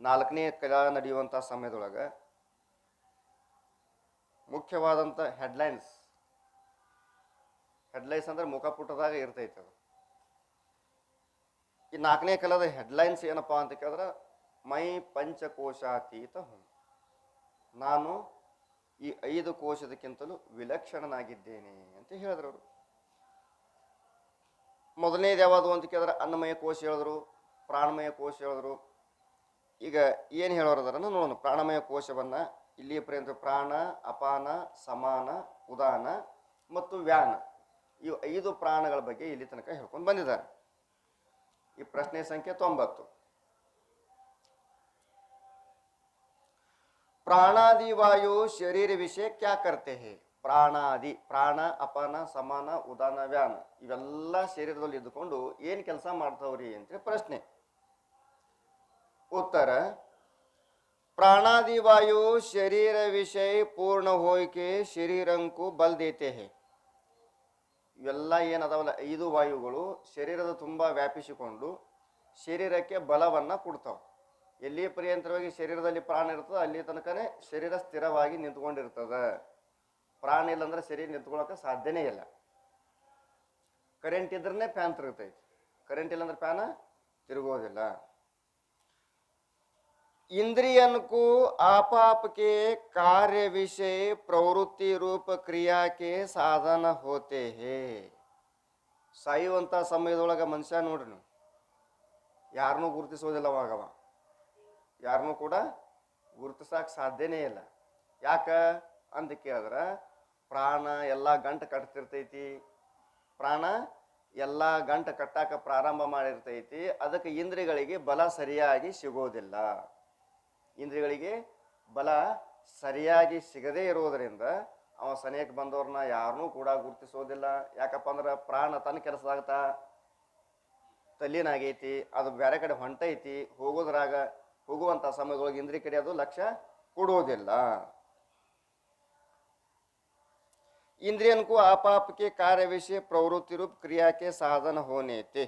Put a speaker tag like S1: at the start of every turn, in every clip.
S1: ನಾಲ್ಕನೇ ಕಲಾ ನಡೆಯುವಂಥ ಸಮಯದೊಳಗೆ ಮುಖ್ಯವಾದಂಥ ಹೆಡ್ಲೈನ್ಸ್ ಅಂದ್ರೆ ಮುಖಪುಟದಾಗ ಇರ್ತೈತೆ ಅದು. ಈ ನಾಲ್ಕನೇ ಕಲದ ಹೆಡ್ಲೈನ್ಸ್ ಏನಪ್ಪ ಅಂತ ಕೇಳಿದ್ರೆ ಮೈ ಪಂಚಕೋಶಾತೀತ ಹುಂ, ನಾನು ಈ 5 ಕೋಶದಕ್ಕಿಂತಲೂ ವಿಲಕ್ಷಣನಾಗಿದ್ದೇನೆ ಅಂತ ಹೇಳಿದ್ರು ಅವರು. ಮೊದಲನೇದು ಯಾವುದು ಅಂತ ಕೇಳಿದ್ರೆ ಅನ್ನಮಯ ಕೋಶ ಹೇಳಿದ್ರು, ಪ್ರಾಣಮಯ ಕೋಶ ಹೇಳಿದ್ರು. ಈಗ ಏನು ಹೇಳೋರದಾರ ನೋಡೋಣ. ಪ್ರಾಣಮಯ ಕೋಶವನ್ನು ಇಲ್ಲಿ ಪರ್ಯಂತ ಪ್ರಾಣ, ಅಪಾನ, ಸಮಾನ, ಉದಾನ ಮತ್ತು ವ್ಯಾನ, ಇವು 5 ಪ್ರಾಣಗಳ ಬಗ್ಗೆ ಇಲ್ಲಿ ತನಕ ಹೇಳ್ಕೊಂಡು ಬಂದಿದ್ದಾರೆ. ಈ ಪ್ರಶ್ನೆ ಸಂಖ್ಯೆ 90. प्राणादि वायु शरीर विषय क्या करते हैं? ಪ್ರಾಣಾದಿ, ಪ್ರಾಣ, ಅಪಾನ, ಸಮಾನ, ಉದಾನ, ವ್ಯಾನ ಇವೆಲ್ಲ ಶರೀರದಲ್ಲಿ ಇದ್ದುಕೊಂಡು ಏನು ಕೆಲಸ ಮಾಡ್ತಾವ್ರಿ ಅಂತ ಪ್ರಶ್ನೆ. ಉತ್ತರ: प्राणादि वायु शरीर विषय पूर्ण होके शरीरंಕು ಬಲ್ ದೇತೆ ಹೇ. ಇವೆಲ್ಲ ಏನದಾವಲ್ಲ 5 ವಾಯುಗಳು ಶರೀರದ ತುಂಬ ವ್ಯಾಪಿಸಿಕೊಂಡು ಶರೀರಕ್ಕೆ ಬಲವನ್ನು ಕೊಡ್ತಾವೆ. ಎಲ್ಲಿ ಪರ್ಯಂತರವಾಗಿ ಶರೀರದಲ್ಲಿ ಪ್ರಾಣ ಇರ್ತದೆ ಅಲ್ಲಿ ತನಕನೇ ಶರೀರ ಸ್ಥಿರವಾಗಿ ನಿಂತ್ಕೊಂಡಿರ್ತದೆ. ಪ್ರಾಣ ಇಲ್ಲಂದ್ರೆ ಶರೀರ ನಿಂತ್ಕೊಳ್ಳೋಕೆ ಸಾಧ್ಯನೇ ಇಲ್ಲ. ಕರೆಂಟ್ ಇದ್ರೇ ಫ್ಯಾನ್ ತಿರುಗ್ತೈತಿ, ಕರೆಂಟ್ ಇಲ್ಲಂದ್ರೆ ಫ್ಯಾನ ತಿರುಗೋದಿಲ್ಲ. इंद्रियन को आप के कार्य विषय प्रवृत्ति रूप क्रिया के साधन होते हैं. ಸಾಯುವಂಥ ಸಮಯದೊಳಗೆ ಮನುಷ್ಯ ನೋಡ್ರಿ ನೀವು ಯಾರನ್ನೂ ಗುರುತಿಸೋದಿಲ್ಲ. ಅವಾಗವ ಯಾರನ್ನೂ ಕೂಡ ಗುರುತಿಸಕ್ಕೆ ಸಾಧ್ಯನೇ ಇಲ್ಲ. ಯಾಕೆ ಅಂತ ಕೇಳಿದ್ರೆ ಪ್ರಾಣ ಎಲ್ಲ ಗಂಟು ಕಟ್ತಿರ್ತೈತಿ. ಪ್ರಾಣ ಎಲ್ಲ ಗಂಟು ಕಟ್ಟಾಕ ಪ್ರಾರಂಭ ಮಾಡಿರ್ತೈತಿ. ಅದಕ್ಕೆ ಇಂದ್ರಿಯಗಳಿಗೆ ಬಲ ಸರಿಯಾಗಿ ಸಿಗೋದಿಲ್ಲ. ಇಂದ್ರಿಯಗಳಿಗೆ ಬಲ ಸರಿಯಾಗಿ ಸಿಗದೇ ಇರೋದರಿಂದ ಅವ ಸನಿಯಕ್ಕೆ ಬಂದವ್ರನ್ನ ಯಾರನ್ನೂ ಕೂಡ ಗುರುತಿಸೋದಿಲ್ಲ. ಯಾಕಪ್ಪ ಅಂದ್ರೆ ಪ್ರಾಣ ತನ್ನ ಕೆಲಸದಾಗತ್ತಾ ತಲ್ಲಿನಾಗೈತಿ, ಅದು ಬೇರೆ ಕಡೆ ಹೊಂಟೈತಿ. ಹೋಗುವಂಥ ಸಮಯದೊಳಗೆ ಇಂದ್ರಿಯ ಕಡೆ ಅದು ಲಕ್ಷ್ಯ ಕೊಡೋದಿಲ್ಲ. इंद्रियन को आप के कार्य विषय प्रवृत्ति रूप क्रिया के साधन होने थे.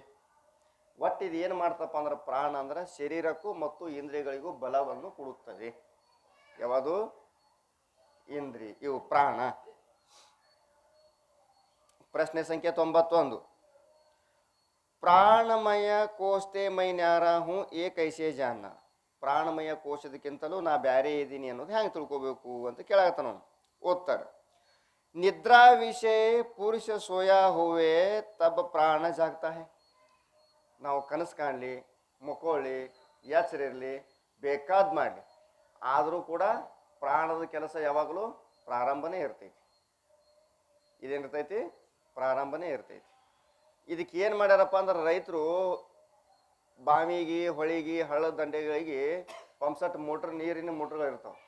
S1: ಒಟ್ಟಿದು ಏನು ಮಾಡ್ತಪ್ಪ ಅಂದ್ರೆ ಪ್ರಾಣ ಅಂದ್ರೆ ಶರೀರಕ್ಕೂ ಮತ್ತು ಇಂದ್ರಿಯಗಳಿಗೂ ಬಲವನ್ನು ಕೊಡುತ್ತದೆ. ಯಾವುದು? ಇವು ಪ್ರಾಣ. ಪ್ರಶ್ನೆ ಸಂಖ್ಯೆ 91. ಪ್ರಾಣಮಯ ಕೋಷ್ಟೇ ಮೈ ನ್ಯಾರ ಹೂ ಏಕೈಸೇ ಜಾನ. ಪ್ರಾಣಮಯ ಕೋಶದಕ್ಕಿಂತಲೂ ನಾ ಬ್ಯಾರೆ ಇದ್ದೀನಿ ಅನ್ನೋದು ಹೆಂಗೆ ತಿಳ್ಕೋಬೇಕು ಅಂತ ಕೇಳಾಗತ್ತ ನಾವು. ಉತ್ತರ: निद्रा विषय पुरुष सोया हुए तब प्राण जागता है. ನಾವು ಕನಸು ಕಾಣಲಿ, ಮಕ್ಕೊಳ್ಳಿ, ಎಚ್ಚರಿರಲಿ, ಬೇಕಾದ್ ಮಾಡಲಿ, ಆದರೂ ಕೂಡ ಪ್ರಾಣದ ಕೆಲಸ ಯಾವಾಗಲೂ ಪ್ರಾರಂಭನೇ ಇರ್ತೈತಿ. ಇದೇನಿರ್ತೈತಿ? ಪ್ರಾರಂಭನೇ ಇರ್ತೈತಿ. ಇದಕ್ಕೆ ಏನು ಮಾಡ್ಯಾರಪ್ಪ ಅಂದ್ರೆ ರೈತರು ಬಾವಿಗೆ, ಹೊಳಿಗೆ, ಹಳ್ಳದ ದಂಡೆಗಳಿಗೆ ಪಂಪ್ಸೆಟ್ ಮೋಟ್ರ್, ನೀರಿನ ಮೋಟ್ರ್ಗಳು ಇರ್ತಾವೆ.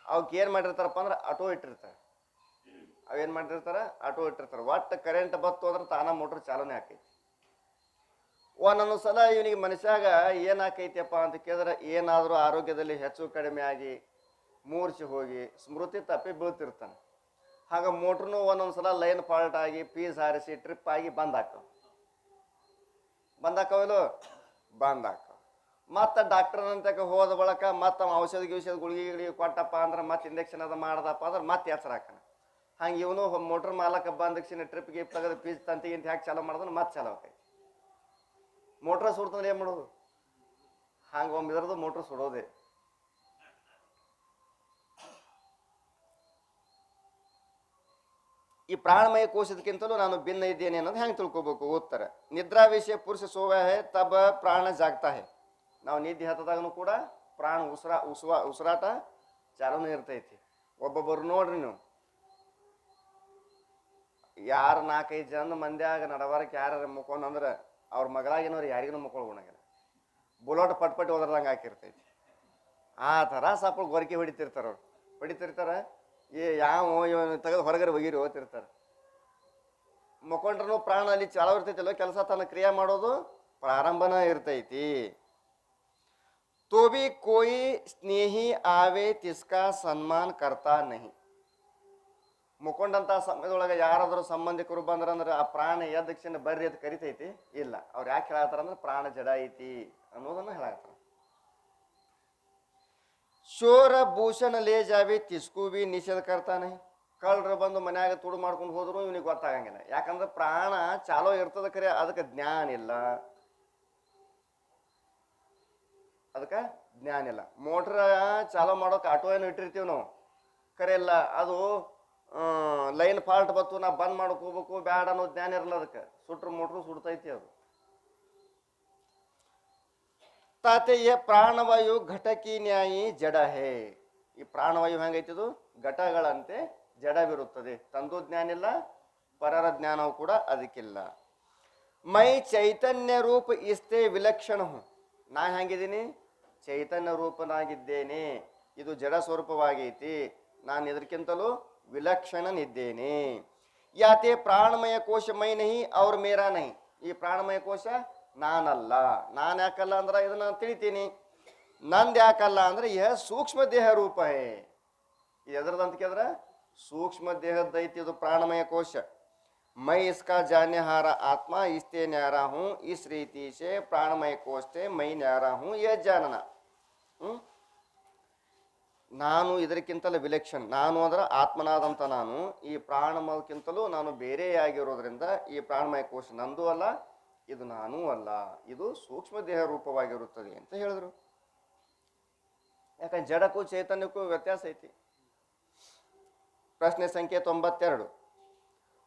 S1: ಅವಕ್ಕೆ ಏನು ಮಾಡಿರ್ತಾರಪ್ಪ ಅಂದ್ರೆ ಆಟೋ ಇಟ್ಟಿರ್ತಾರೆ. ಅವೇನು ಮಾಡಿರ್ತಾರೆ? ಆಟೋ ಇಟ್ಟಿರ್ತಾರೆ. ಒಟ್ಟು ಕರೆಂಟ್ ಬತ್ತು ಅಂದ್ರೆ ತಾನ ಮೋಟ್ರ್ ಚಾಲನೆ ಆಕೈತಿ. ಒಂದೊಂದು ಸಲ ಇವನಿಗೆ ಮನುಷ್ಯಾಗ ಏನಾಕೈತಿಯಪ್ಪ ಅಂತ ಕೇಳಿದ್ರೆ ಏನಾದರೂ ಆರೋಗ್ಯದಲ್ಲಿ ಹೆಚ್ಚು ಕಡಿಮೆ ಆಗಿ ಮೂರ್ಛೆ ಹೋಗಿ ಸ್ಮೃತಿ ತಪ್ಪಿ ಬೀಳ್ತಿರ್ತಾನೆ. ಹಾಗೆ ಮೋಟ್ರನು ಒಂದೊಂದು ಸಲ ಲೈನ್ ಫಾಲ್ಟ್ ಆಗಿ ಪೀಸ್ ಹಾರಿಸಿ ಟ್ರಿಪ್ ಆಗಿ ಬಂದಾಕವಿಲ್ಲೋ ಮತ್ತು ಡಾಕ್ಟರ್ನಂತಕ್ಕೆ ಹೋದ ಬಳಕ ಮತ್ತು ಔಷಧಿ ಗುಳಿಗೆ ಕೊಟ್ಟಪ್ಪ ಅಂದ್ರೆ ಮತ್ತೆ ಇಂಜೆಕ್ಷನ್ ಅದು ಮಾಡ್ದಪ್ಪ ಅಂದ್ರೆ ಮತ್ತೆ ಎಚ್ಚರ ಹಾಕಣ. ಹಂಗೆ ಇವನು ಮೋಟ್ರ್ ಮಾಲಕ ಬಂದಕ್ಷಿಣ ಟ್ರಿಪ್ಗೆ ತೆಗೆದು ಪೀಸ್ ತಂತಿಗಿಂತ ಹ್ಯಾಕೆ ಚಾಲೋ ಮಾಡಿದ್ರೆ ಮತ್ತೆ ಚಾಲೋ ಆಕೈತಿ. ಮೋಟ್ರ್ ಸುಡ್ತಂದ್ರೆ ಏನು ಮಾಡೋದು? ಹಂಗೆ ಒಮ್ಮಿದ್ರದ್ದು ಮೋಟ್ರ್ ಸುಡೋದೆ. ಈ ಪ್ರಾಣಮಯ ಕೋಶದಕ್ಕಿಂತಲೂ ನಾನು ಭಿನ್ನ ಇದ್ದೇನೆ ಅನ್ನೋದು ಹೆಂಗೆ ತಿಳ್ಕೊಬೇಕು? ಉತ್ತರ: ನಿದ್ರಾ ವಿಷಯ ಪುರುಷ ಸೋವ ಹೇ ತಬ ಪ್ರಾಣ ಜಾಗ್ತಾ ಹೇ. ನಾವು ನಿದ್ದೆ ಹತ್ತದಾಗೂ ಕೂಡ ಪ್ರಾಣ ಉಸಿರಾಟ ಚಾಲನೆ ಇರ್ತೈತಿ. ಒಬ್ಬೊಬ್ಬರು ನೋಡ್ರಿ ನೀವು, ಯಾರು 4-5 ಜನ ಮಂದ್ಯಾಗ ನಡವರಕ್ಕೆ ಯಾರು ಮುಕ್ಕೊಂಡ್ರೆ ಅವ್ರ ಮಗಳಾಗಿನವ್ರು ಯಾರಿಗೂ ಮುಕ್ಕೊಳ್ಗುಣಾಗಿಲ್ಲ. ಬುಲೋಟ್ ಪಟ್ಪಟ್ಟಿ ಹೋದ್ರದಂಗೆ ಹಾಕಿರ್ತೈತಿ. ಆ ಥರ ಸಾಪಳು ಗೊರಕೆ ಹೊಡಿತಿರ್ತಾರೆ. ಯಾವ ತೆಗೆದು ಹೊರಗಡೆ ಒಗಿರಿ ಹೋಗ್ತಿರ್ತಾರೆ. ಮುಕ್ಕೊಂಡ್ರೂ ಪ್ರಾಣ ಅಲ್ಲಿ ಚಾಲೋ ಇರ್ತೈತಿಲ್ಲ, ಕೆಲಸ ತನ್ನ ಕ್ರಿಯೆ ಮಾಡೋದು ಪ್ರಾರಂಭನ ಇರ್ತೈತಿ. तो भी कोई स्नेही आवे तिसका सम्मान करता नहीं. ಮುಕ್ಕೊಂಡಂಥ ಸಮಯದೊಳಗೆ ಯಾರಾದರೂ ಸಂಬಂಧಿಕರು ಬಂದ್ರಂದ್ರೆ ಆ ಪ್ರಾಣ ಎದ್ದಕ್ಷಣ ಬರ್ರಿ ಅಂತ ಕರಿತೈತಿ? ಇಲ್ಲ. ಅವ್ರು ಯಾಕೆ ಹೇಳತ್ತಾರ ಅಂದ್ರೆ ಪ್ರಾಣ ಜಡ ಐತಿ ಅನ್ನೋದನ್ನು ಹೇಳತ್ತಾರ. ಶೋರ ಭೂಷಣ ಲೇ ಜಾವಿ ತಿಸ್ಕು ಬಿ ನಿಷೇಧ ಕರ್ತಾ ನಹಿ. ಕಳ್ಳರು ಬಂದು ಮನ್ಯಾಗ ತುಡು ಮಾಡ್ಕೊಂಡು ಹೋದ್ರು ಇವನಿಗೆ ಗೊತ್ತಾಗಂಗಿಲ್ಲ. ಯಾಕಂದ್ರೆ ಪ್ರಾಣ ಚಾಲೋ ಇರ್ತದ ಖರೆ ಅದಕ್ಕೆ ಜ್ಞಾನ ಇಲ್ಲ. ಅದಕ್ಕೆ ಜ್ಞಾನ ಇಲ್ಲ. ಮೋಟ್ರ ಚಾಲೋ ಮಾಡೋಕೆ ಆಟೋ ಏನು ಇಟ್ಟಿರ್ತೀವಿ ನಾವು, ಖರೆ ಇಲ್ಲ ಅದು ಲೈನ್ ಫಾಲ್ಟ್ ಬತ್ತು ನಾ ಬಂದ್ ಮಾಡಕ್ ಹೋಗ್ಬೇಕು ಬ್ಯಾಡ ಅನ್ನೋ ಜ್ಞಾನ ಇರಲ್ಲ. ಅದಕ್ಕೆ ಸುಟ್ರು ಮೋಟ್ರು ಸುಡ್ತೈತಿ ಅದು. ತಾತೆಯ ಪ್ರಾಣವಾಯು ಘಟಕಿ ನ್ಯಾಯಿ ಜಡ ಹೇ. ಈ ಪ್ರಾಣವಾಯು ಹೆಂಗೈತಿದು ಘಟಗಳಂತೆ ಜಡವಿರುತ್ತದೆ. ತಂದು ಜ್ಞಾನ ಇಲ್ಲ, ಪರರ ಜ್ಞಾನವು ಕೂಡ ಅದಕ್ಕಿಲ್ಲ. ಮೈ ಚೈತನ್ಯ ರೂಪ ಇಷ್ಟೇ ವಿಲಕ್ಷಣ ಹೂ. ನಾ ಹೆಂಗಿದ್ದೀನಿ ಚೈತನ್ಯ ರೂಪನಾಗಿದ್ದೇನೆ. ಇದು ಜಡ ಸ್ವರೂಪವಾಗೈತಿ. ನಾನು ಇದಕ್ಕಿಂತಲೂ ವಿಲಕ್ಷಣನಿದ್ದೇನೆ. ಯಾತೆ ಪ್ರಾಣಮಯ ಕೋಶ ಮೈ ನಹಿ ಅವ್ರ ಮೇರಾ ನಹಿ. ಈ ಪ್ರಾಣಮಯ ಕೋಶ ನಾನಲ್ಲ. ನಾನು ಯಾಕಲ್ಲ ಅಂದ್ರೆ ಇದನ್ನ ತಿಳಿತೀನಿ. ನಂದು ಯಾಕಲ್ಲ ಅಂದ್ರೆ ಯಹ ಸೂಕ್ಷ್ಮ ದೇಹ ರೂಪ ಹೇ. ಎದ್ರದಂತ ಕೇಳಿದ್ರೆ ಸೂಕ್ಷ್ಮ ದೇಹದೈತಿ ಇದು ಪ್ರಾಣಮಯ ಕೋಶ. मैं इसका जानहारा आत्मा इससे न्यारा हूँ. इस रीति से प्राणमय कोश से मैं न्यारा हूँ यह जानना. ನಾನು ಇದಕ್ಕಿಂತಲೂ ವಿಲಕ್ಷಣ. ನಾನು ಅಂದ್ರೆ ಆತ್ಮನಾದಂಥ ನಾನು. ಈ ಪ್ರಾಣಮಯಕ್ಕಿಂತಲೂ ನಾನು ಬೇರೆಯಾಗಿರೋದ್ರಿಂದ ಈ ಪ್ರಾಣಮಯ ಕೋಶ ನಂದು ಅಲ್ಲ, ಇದು ನಾನೂ ಅಲ್ಲ. ಇದು ಸೂಕ್ಷ್ಮ ದೇಹ ರೂಪವಾಗಿರುತ್ತದೆ ಅಂತ ಹೇಳಿದ್ರು. ಯಾಕಂದ್ರೆ ಜಡಕ್ಕೂ ಚೈತನ್ಯಕ್ಕೂ ವ್ಯತ್ಯಾಸ ಐತಿ. ಪ್ರಶ್ನೆ ಸಂಖ್ಯೆ 92.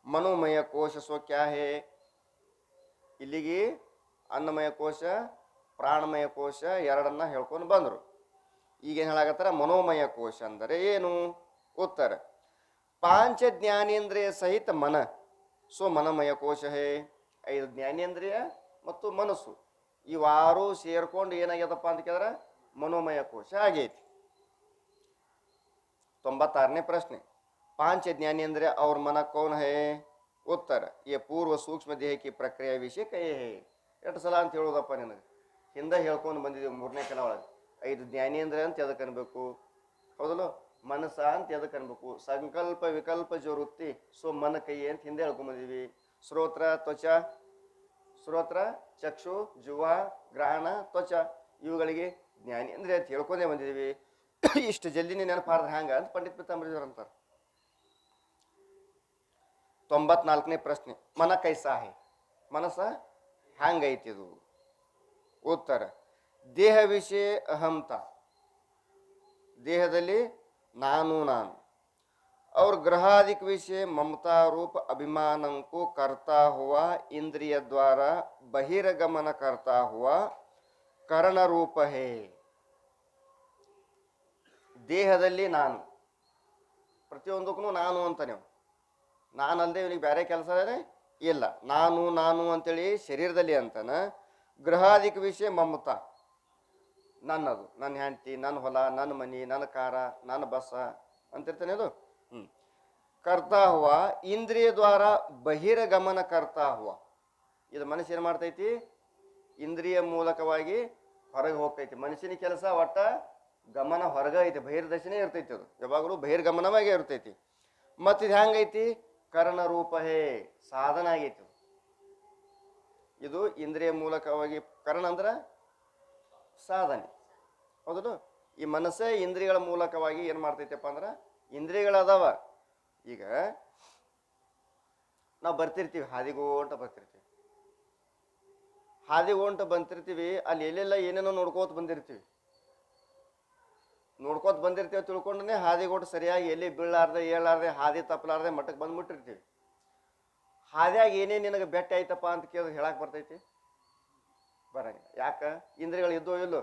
S1: ಮನೋಮಯ ಕೋಶ ಸ್ವ ಕ್ಯಾ ಹೇ. ಇಲ್ಲಿಗೆ ಅನ್ನಮಯ ಕೋಶ ಪ್ರಾಣಮಯ ಕೋಶ ಎರಡನ್ನ ಹೇಳ್ಕೊಂಡು ಬಂದರು. ಈಗೇನು ಹೇಳಾಕತ್ತಾರ ಮನೋಮಯ ಕೋಶ ಅಂದರೆ ಏನು? ಉತ್ತರ ಪಾಂಚ ಜ್ಞಾನೇಂದ್ರಿಯ ಸಹಿತ ಮನ ಸ್ವ ಮನಮಯ ಕೋಶ ಹೇ. 5 ಜ್ಞಾನೇಂದ್ರಿಯ ಮತ್ತು ಮನಸ್ಸು ಇವಾರು ಸೇರ್ಕೊಂಡು ಏನಾಗ್ಯದಪ್ಪ ಅಂತ ಕೇಳಿದ್ರೆ ಮನೋಮಯ ಕೋಶ ಆಗೈತಿ. 96ನೇ ಪ್ರಶ್ನೆ. पांच ज्ञानेंद्रिय और मन कौन है? उत्तर ये पूर्व सूक्ष्म देह की प्रक्रिया विषय कहे है. ಎಷ್ಟು ಸಲ ಅಂತ ಹೇಳೋದಪ್ಪ ನಿನಗೆ ಹಿಂದೆ ಹೇಳ್ಕೊಂಡು ಬಂದಿದ್ದೀವಿ. 3ನೇ ಕಲ ಒಳಗೆ 5 ಜ್ಞಾನೇಂದ್ರಿಯ ಅಂತ ಎದಕ್ಕೆ ಅನ್ಬೇಕು? ಹೌದಲ್ಲ. ಮನಸ್ಸ ಅಂತ ಎದಕ್ಕೆ ಅನ್ಬೇಕು? ಸಂಕಲ್ಪ ವಿಕಲ್ಪ ಜೋ ವೃತ್ತಿ ಸೊ ಮನ ಕೈ ಅಂತ ಹಿಂದೆ ಹೇಳ್ಕೊಂಡ್ ಬಂದಿದ್ವಿ. ಶ್ರೋತ್ರ ತ್ವಚ, ಶ್ರೋತ್ರ ಚಕ್ಷು ಜುವ ಗ್ರಹಣ ತ್ವಚ ಇವುಗಳಿಗೆ ಜ್ಞಾನೇಂದ್ರಿಯ ಅಂತ ಹೇಳ್ಕೊಂಡೇ ಬಂದಿದ್ದೀವಿ. ಇಷ್ಟು ಜಲ್ದಿನೇ ನೆನಪಾರ್ದ ಹ್ಯಾಂಗ ಅಂತ ಪಂಡಿತ್ ಪಿತಾಂಬರಿಜರ್ ಅಂತಾರೆ. 94ನೇ ಪ್ರಶ್ನೆ. ಮನ ಕೈಸಾ ಹೇ. ಮನಸ್ಸ ಹ್ಯಾಂಗೈತಿದು? ಉತ್ತರ ದೇಹ ವಿಷಯ ಅಹಂತ. ದೇಹದಲ್ಲಿ ನಾನು ನಾನು. और ग्रहादिक विषय ममता रूप अभिमानं को करता हुआ इंद्रिय द्वारा बहिर्गमन करता हुआ करण रूप है. ದೇಹದಲ್ಲಿ ನಾನು ಪ್ರತಿಯೊಂದಕ್ಕೂ ನಾನು ಅಂತ ನೀವು ನಾನಲ್ಲದೆ ಇವನಿಗೆ ಬೇರೆ ಕೆಲಸ ಇಲ್ಲ. ನಾನು ನಾನು ಅಂತೇಳಿ ಶರೀರದಲ್ಲಿ ಅಂತಾನ. ಗ್ರಹಾದಿಕ ವಿಷಯ ಮಮತಾ ನನ್ನದು, ನನ್ನ ಹೆಂಡತಿ, ನನ್ನ ಹೊಲ, ನನ್ನ ಮನಿ, ನನ್ನ ಕಾರ, ನನ್ನ ಬಸ್ಸ ಅಂತಿರ್ತಾನೆ ಅದು. ಕರ್ತಾ ಹುವ ಇಂದ್ರಿಯ ದ್ವಾರ ಬಹಿರ್ಗಮನ ಕರ್ತಾ ಹುವ. ಇದು ಮನುಷ್ಯ ಏನು ಮಾಡ್ತೈತಿ? ಇಂದ್ರಿಯ ಮೂಲಕವಾಗಿ ಹೊರಗೆ ಹೋಗ್ತೈತಿ. ಮನುಷ್ಯನ ಕೆಲಸ ಒಟ್ಟ ಗಮನ ಹೊರಗ ಐತಿ, ಬಹಿರ್ದರ್ಶನೇ ಇರ್ತೈತಿ. ಅದು ಯಾವಾಗಲೂ ಬಹಿರ್ಗಮನವಾಗೇ ಇರ್ತೈತಿ. ಮತ್ತು ಇದು ಹೆಂಗೈತಿ? ಕರ್ಣ ರೂಪ ಹೇ, ಸಾಧನ ಆಗೈತಿ. ಇದು ಇಂದ್ರಿಯ ಮೂಲಕವಾಗಿ. ಕರ್ಣ ಅಂದ್ರೆ ಸಾಧನೆ, ಹೌದು. ಈ ಮನಸ್ಸೇ ಇಂದ್ರಿಯಗಳ ಮೂಲಕವಾಗಿ ಏನು ಮಾಡ್ತೈತಪ್ಪ ಅಂದ್ರೆ ಇಂದ್ರಿಯಗಳದಾವ. ಈಗ ನಾವು ಬರ್ತಿರ್ತೀವಿ, ಹಾದಿಗೋಂಟ ಬರ್ತಿರ್ತೀವಿ. ಹಾದಿಗೋಂಟ ಬಂತಿರ್ತೀವಿ, ಅಲ್ಲಿ ಎಲ್ಲೆಲ್ಲ ಏನೇನೋ ನೋಡ್ಕೋತ ಬಂದಿರ್ತೀವಿ. ನೋಡ್ಕೋತ ಬಂದಿರ್ತೀವಿ ತಿಳ್ಕೊಂಡೇ ಹಾದಿಗೋಟ ಸರಿಯಾಗಿ ಎಲ್ಲಿ ಬೀಳಾರ್ದೆ ಏಳಾರ್ದೆ ಹಾದಿ ತಪ್ಪಲಾರ್ದೆ ಮಟ್ಟಕ್ಕೆ ಬಂದ್ಬಿಟ್ಟಿರ್ತೀವಿ. ಹಾದಿಯಾಗಿ ಏನೇನು ನಿನಗೆ ಬೆಟ್ಟ ಆಯ್ತಪ್ಪ ಅಂತ ಕೇಳಿದ್ರೆ ಹೇಳಕ್ಕೆ ಬರ್ತೈತಿ? ಬರಂಗ. ಯಾಕೆ? ಇಂದ್ರಿಯಗಳು ಇದ್ದೋ ಇಲ್ಲೋ?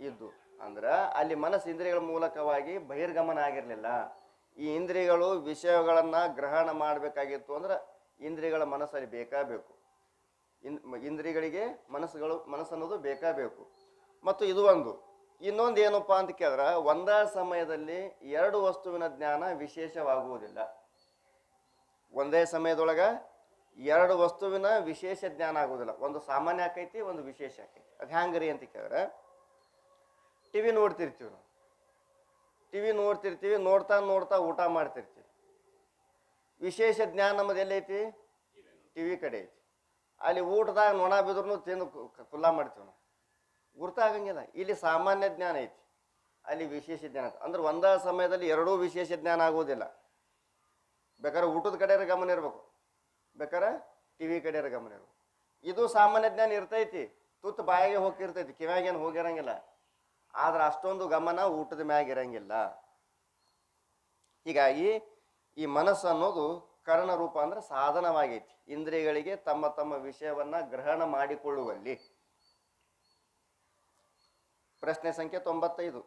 S1: ಇದ್ದು. ಅಂದ್ರೆ ಅಲ್ಲಿ ಮನಸ್ಸು ಇಂದ್ರಿಯಗಳ ಮೂಲಕವಾಗಿ ಬಹಿರ್ಗಮನ ಆಗಿರಲಿಲ್ಲ. ಈ ಇಂದ್ರಿಯಗಳು ವಿಷಯಗಳನ್ನು ಗ್ರಹಣ ಮಾಡಬೇಕಾಗಿತ್ತು ಅಂದ್ರೆ ಇಂದ್ರಿಯಗಳ ಮನಸ್ಸಲ್ಲಿ ಬೇಕಾಗಬೇಕು. ಇಂದ್ರಿಯಗಳಿಗೆ ಮನಸ್ಸನ್ನೋದು ಬೇಕಾಗಬೇಕು. ಮತ್ತು ಇದು ಒಂದು. ಇನ್ನೊಂದು ಏನಪ್ಪ ಅಂತ ಕೇಳಿದ್ರೆ ಒಂದೇ ಸಮಯದಲ್ಲಿ 2 ವಸ್ತುವಿನ ಜ್ಞಾನ ವಿಶೇಷವಾಗುವುದಿಲ್ಲ. ಒಂದೇ ಸಮಯದೊಳಗೆ 2 ವಸ್ತುವಿನ ವಿಶೇಷ ಜ್ಞಾನ ಆಗುವುದಿಲ್ಲ. ಒಂದು ಸಾಮಾನ್ಯ ಆಕೈತಿ, ಒಂದು ವಿಶೇಷ ಆಕೈತಿ. ಅದು ಹ್ಯಾಂಗ್ರಿ ಅಂತ ಕೇಳಿದ್ರೆ ಟಿವಿ ನೋಡ್ತಿರ್ತೀವಿ ನಾವು. ಟಿವಿ ನೋಡ್ತಿರ್ತೀವಿ, ನೋಡ್ತಾ ನೋಡ್ತಾ ಊಟ ಮಾಡ್ತಿರ್ತೀವಿ. ವಿಶೇಷ ಜ್ಞಾನ ನಮ್ಮದು ಎಲ್ಲೈತಿ? ಟಿವಿ ಕಡೆ ಐತಿ. ಅಲ್ಲಿ ಊಟದಾಗ ನೊಣ ಬಿದ್ರು ತಿಂದು ಕುಲ್ಲ ಮಾಡ್ತೀವಿ ನಾವು, ಗುರ್ತಾಗಂಗಿಲ್ಲ. ಇಲ್ಲಿ ಸಾಮಾನ್ಯ ಜ್ಞಾನ ಐತಿ. ಅಲ್ಲಿ ವಿಶೇಷ ಜ್ಞಾನ ಅಂದ್ರೆ ಒಂದ ಸಮಯದಲ್ಲಿ ಎರಡೂ ವಿಶೇಷ ಜ್ಞಾನ ಆಗೋದಿಲ್ಲ. ಬೇಕಾದ್ರೆ ಊಟದ ಕಡೆಯರ ಗಮನ ಇರ್ಬೇಕು, ಬೇಕಾರೆ ಟಿ ವಿ ಕಡೆಯರ ಗಮನ ಇರ್ಬೇಕು. ಇದು ಸಾಮಾನ್ಯ ಜ್ಞಾನ ಇರ್ತೈತಿ, ತುತ್ತು ಬಾಯಿಗೆ ಹೋಗಿರ್ತೈತಿ, ಕಿವ್ಯಾಗೇನು ಹೋಗಿರಂಗಿಲ್ಲ. ಆದ್ರೆ ಅಷ್ಟೊಂದು ಗಮನ ಊಟದ ಮ್ಯಾಗ ಇರಂಗಿಲ್ಲ. ಹೀಗಾಗಿ ಈ ಮನಸ್ಸು ಅನ್ನೋದು ಕರ್ಣ ರೂಪ ಅಂದ್ರೆ ಸಾಧನವಾಗೈತಿ ಇಂದ್ರಿಯಗಳಿಗೆ ತಮ್ಮ ತಮ್ಮ ವಿಷಯವನ್ನ ಗ್ರಹಣ ಮಾಡಿಕೊಳ್ಳುವಲ್ಲಿ. ಪ್ರಶ್ನೆ ಸಂಖ್ಯೆ 95.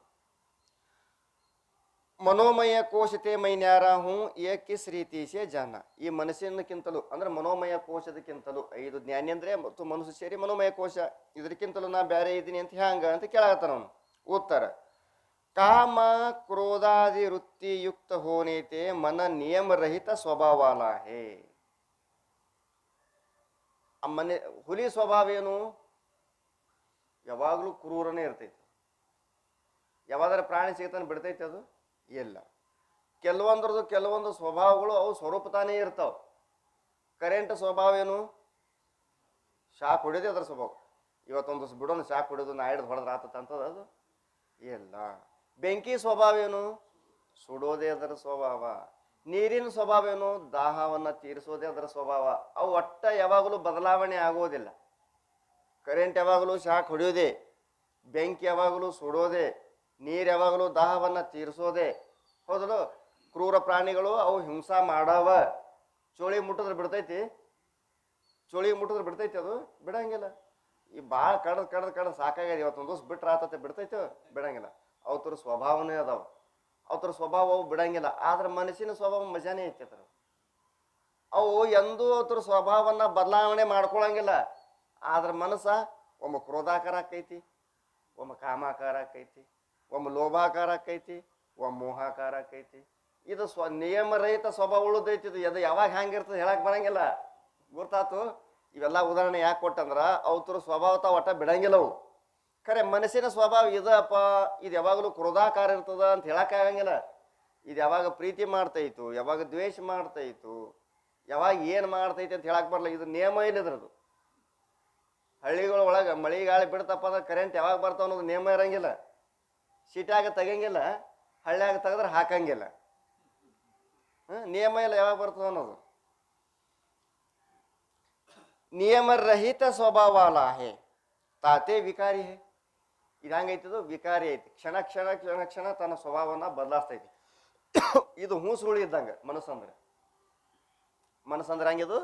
S1: ಮನೋಮಯ ಕೋಶತೆ ಮೈನ್ಯಾರ ಹೂ ಏ ಕಿಸ್ ರೀತಿ ಸೇ ಜಾನ. ಈ ಮನಸ್ಸಿನಕ್ಕಿಂತಲೂ ಅಂದ್ರೆ ಮನೋಮಯ ಕೋಶದಕ್ಕಿಂತಲೂ 5 ಜ್ಞಾನೇಂದ್ರಿಯ ಮತ್ತು ಮನಸ್ಸು ಸೇರಿ ಮನೋಮಯ ಕೋಶ, ಇದಕ್ಕಿಂತಲೂ ನಾ ಬೇರೆ ಇದ್ದೀನಿ ಅಂತ ಹ್ಯಾಂಗ ಅಂತ ಕೇಳಾಕತ್ತಾನ ಅವನು. ಉತ್ತರ: ಕಾಮ ಕ್ರೋಧಾದಿ ವೃತ್ತಿ ಯುಕ್ತ ಹೋನೇತೆ ಮನ ನಿಯಮ ರಹಿತ ಸ್ವಭಾವಾಲ ಹೇ. ಆ ಮನೆ ಹುಲಿ ಸ್ವಭಾವ ಏನು? ಯಾವಾಗಲೂ ಕ್ರೂರನೇ ಇರ್ತೈತಿ. ಯಾವಾಗಾರ ಪ್ರಾಣಿ ಸಿಗತಾನೆ ಬಿಡ್ತೈತಿ ಅದು ಇಲ್ಲ. ಕೆಲವೊಂದು ಸ್ವಭಾವಗಳು ಅವು ಸ್ವರೂಪ ತಾನೇ ಇರ್ತಾವ. ಕರೆಂಟ್ ಸ್ವಭಾವ ಏನು? ಶಾಕ್ ಹೊಡೆದೇ ಅದರ ಸ್ವಭಾವ. ಇವತ್ತೊಂದು ಬಿಡೋಣ ಶಾಕ್ ಹೊಡೆದು ನಾ ಹಿಡಿದು ಹೊಡೆದ್ರೆ ಆತಂತದ ಅದು ಇಲ್ಲ. ಬೆಂಕಿ ಸ್ವಭಾವ ಏನು? ಸುಡೋದೇ ಅದರ ಸ್ವಭಾವ. ನೀರಿನ ಸ್ವಭಾವ ಏನು? ದಾಹವನ್ನ ತೀರಿಸೋದೇ ಅದರ ಸ್ವಭಾವ. ಅವು ಒಟ್ಟ ಯಾವಾಗಲೂ ಬದಲಾವಣೆ ಆಗೋದಿಲ್ಲ. ಕರೆಂಟ್ ಯಾವಾಗಲೂ ಶಾಕ್ ಹೊಡೆಯೋದೇ, ಬೆಂಕಿ ಯಾವಾಗಲೂ ಸುಡೋದೇ, ನೀರು ಯಾವಾಗಲೂ ದಾಹವನ್ನ ತೀರಿಸೋದೇ. ಹೌದಲ್ಲ? ಕ್ರೂರ ಪ್ರಾಣಿಗಳು ಅವು ಹಿಂಸಾ ಮಾಡವ. ಚೋಳಿ ಮುಟ್ಟಿದ್ರೆ ಬಿಡ್ತೈತಿ? ಚೋಳಿಗೆ ಮುಟ್ಟಿದ್ರೆ ಬಿಡ್ತೈತಿ? ಅದು ಬಿಡಂಗಿಲ್ಲ. ಈ ಭಾಳ ಕಡ್ದು ಸಾಕಾಗ್ಯದ, ಇವತ್ತೊಂದು ದಿವಸ ಬಿಟ್ರೆ ಆತತೆ ಬಿಡ್ತೈತೆ? ಬಿಡಂಗಿಲ್ಲ. ಅವತರ ಸ್ವಭಾವನೇ ಅದಾವ, ಅವತರ ಸ್ವಭಾವ ಅವು ಬಿಡಂಗಿಲ್ಲ. ಆದ್ರೆ ಮನಸ್ಸಿನ ಸ್ವಭಾವ ಮಜಾನೇ ಐತಿ. ಅವು ಎಂದೂ ಅವತರ ಸ್ವಭಾವನ್ನ ಬದಲಾವಣೆ ಮಾಡ್ಕೊಳಂಗಿಲ್ಲ. ಆದ್ರೆ ಮನಸ್ಸ ಒಮ್ಮೆ ಕ್ರೋಧಾಕಾರ ಆಕೈತಿ, ಒಮ್ಮೆ ಕಾಮಾಕಾರ ಆಕೈತಿ, ಒಮ್ಮೆ ಲೋಭಾಕಾರ ಆಕೈತಿ, ಒಮ್ಮೆ ಮೋಹಾಕಾರ ಆಕೈತಿ. ಇದು ನಿಯಮರಹಿತ ಸ್ವಭಾವ ಉಳಿದೈತಿ. ಇದು ಯಾವಾಗ ಹ್ಯಾಂಗಿರ್ತದೆ ಹೇಳಕ್ ಬರಂಗಿಲ್ಲ. ಗೊತ್ತಾತು? ಇವೆಲ್ಲ ಉದಾಹರಣೆ ಯಾಕೆ ಕೊಟ್ಟಂದ್ರ ಅವತರ ಸ್ವಭಾವ ತಾವ ಒಟ್ಟ ಬಿಡಂಗಿಲ್ಲ. ಅವು ಖರೆ ಮನಸ್ಸಿನ ಸ್ವಭಾವ ಇದಪ್ಪ, ಇದು ಯಾವಾಗಲೂ ಕ್ರೋಧಾಕಾರ ಇರ್ತದ ಅಂತ ಹೇಳಕ್ ಆಗಂಗಿಲ್ಲ. ಇದು ಯಾವಾಗ ಪ್ರೀತಿ ಮಾಡ್ತೈತು, ಯಾವಾಗ ದ್ವೇಷ ಮಾಡ್ತೈತು, ಯಾವಾಗ ಏನು ಮಾಡ್ತೈತಿ ಅಂತ ಹೇಳಕ್ ಬರಲ್ಲ. ಇದು ನಿಯಮ ಇಲ್ಲದ್ರದು. ಹಳ್ಳಿಗಳ ಒಳಗೆ ಮಳಿ ಗಾಳಿ ಬಿಡ್ತಪ್ಪ ಅಂದ್ರೆ ಕರೆಂಟ್ ಯಾವಾಗ ಬರ್ತಾವ ಅನ್ನೋದು ನಿಯಮ ಇರಂಗಿಲ್ಲ. ಸಿಟ್ಯಾಗ ತೆಗಂಗಿಲ್ಲ, ಹಳ್ಳಿಯಾಗ ತೆಗೆದ್ರೆ ಹಾಕಂಗಿಲ್ಲ. ನಿಯಮ ಇಲ್ಲ ಯಾವಾಗ ಬರ್ತದ ಅನ್ನೋದು. ನಿಯಮ ರಹಿತ ಸ್ವಭಾವ ಅಲ್ಲ ಹೇ ತಾತೆ ವಿಕಾರಿ ಹೇ. ಇದು ಹಂಗೈತಿದು ವಿಕಾರಿ ಐತಿ. ಕ್ಷಣ ಕ್ಷಣ ಕ್ಷಣ ಕ್ಷಣ ತನ್ನ ಸ್ವಭಾವನ ಬದಲಾಸ್ತೈತಿ. ಇದು ಹೂಸುಳಿ ಇದ್ದಂಗೆ ಮನಸ್ಸಂದ್ರೆ. ಮನಸ್ಸಂದ್ರೆ ಹಂಗಿದು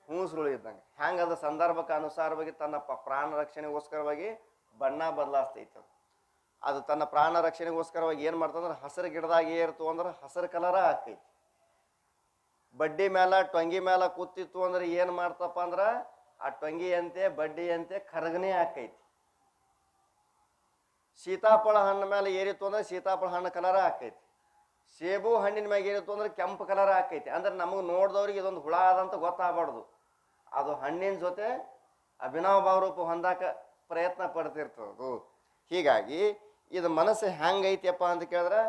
S1: ಹೂಸುಳಿ ಇದ್ದಂಗೆ. ಹ್ಯಾಂಗದ ಸಂದರ್ಭಕ್ಕೆ ಅನುಸಾರವಾಗಿ ತನ್ನ ಪ್ರಾಣ ರಕ್ಷಣೆಗೋಸ್ಕರವಾಗಿ ಬಣ್ಣ ಬದಲಾಸ್ತೈತಿ. ಅದು ತನ್ನ ಪ್ರಾಣ ರಕ್ಷಣೆಗೋಸ್ಕರವಾಗಿ ಏನು ಮಾಡ್ತಂದ್ರೆ ಹಸಿರು ಗಿಡದಾಗ ಏರ್ತು ಅಂದ್ರೆ ಹಸಿರು ಕಲರ ಆಕೈತಿ. ಬಡ್ಡಿ ಮೇಲೆ ಟೊಂಗಿ ಮೇಲೆ ಕೂತಿತ್ತು ಅಂದ್ರೆ ಏನು ಮಾಡ್ತಪ್ಪ ಅಂದ್ರೆ ಆ ಟೊಂಗಿಯಂತೆ ಬಡ್ಡಿಯಂತೆ ಕರಗನೆ ಆಕೈತಿ. ಸೀತಾಫಳ ಹಣ್ಣು ಮೇಲೆ ಏರಿತ್ತು ಅಂದ್ರೆ ಸೀತಾಫಳ ಹಣ್ಣು ಕಲರ ಆಕೈತಿ. ಸೇಬು ಹಣ್ಣಿನ ಮ್ಯಾಗ ಏರಿತ್ತು ಅಂದ್ರೆ ಕೆಂಪು ಕಲರ್ ಆಕೈತಿ. ಅಂದ್ರೆ ನಮಗೆ ನೋಡಿದವ್ರಿಗೆ ಇದೊಂದು ಹುಳ ಆದಂತ ಗೊತ್ತಾಗಬಾರ್ದು. ಅದು ಹಣ್ಣಿನ ಜೊತೆ ಅಭಿನವ ಭಾವರೂಪ ಹೊಂದಾಕ ಪ್ರಯತ್ನ ಪಡ್ತಿರ್ತದು. ಹೀಗಾಗಿ ಇದು ಮನಸ್ಸು ಹೆಂಗೈತಿಯಪ್ಪ ಅಂತ ಕೇಳಿದ್ರೆ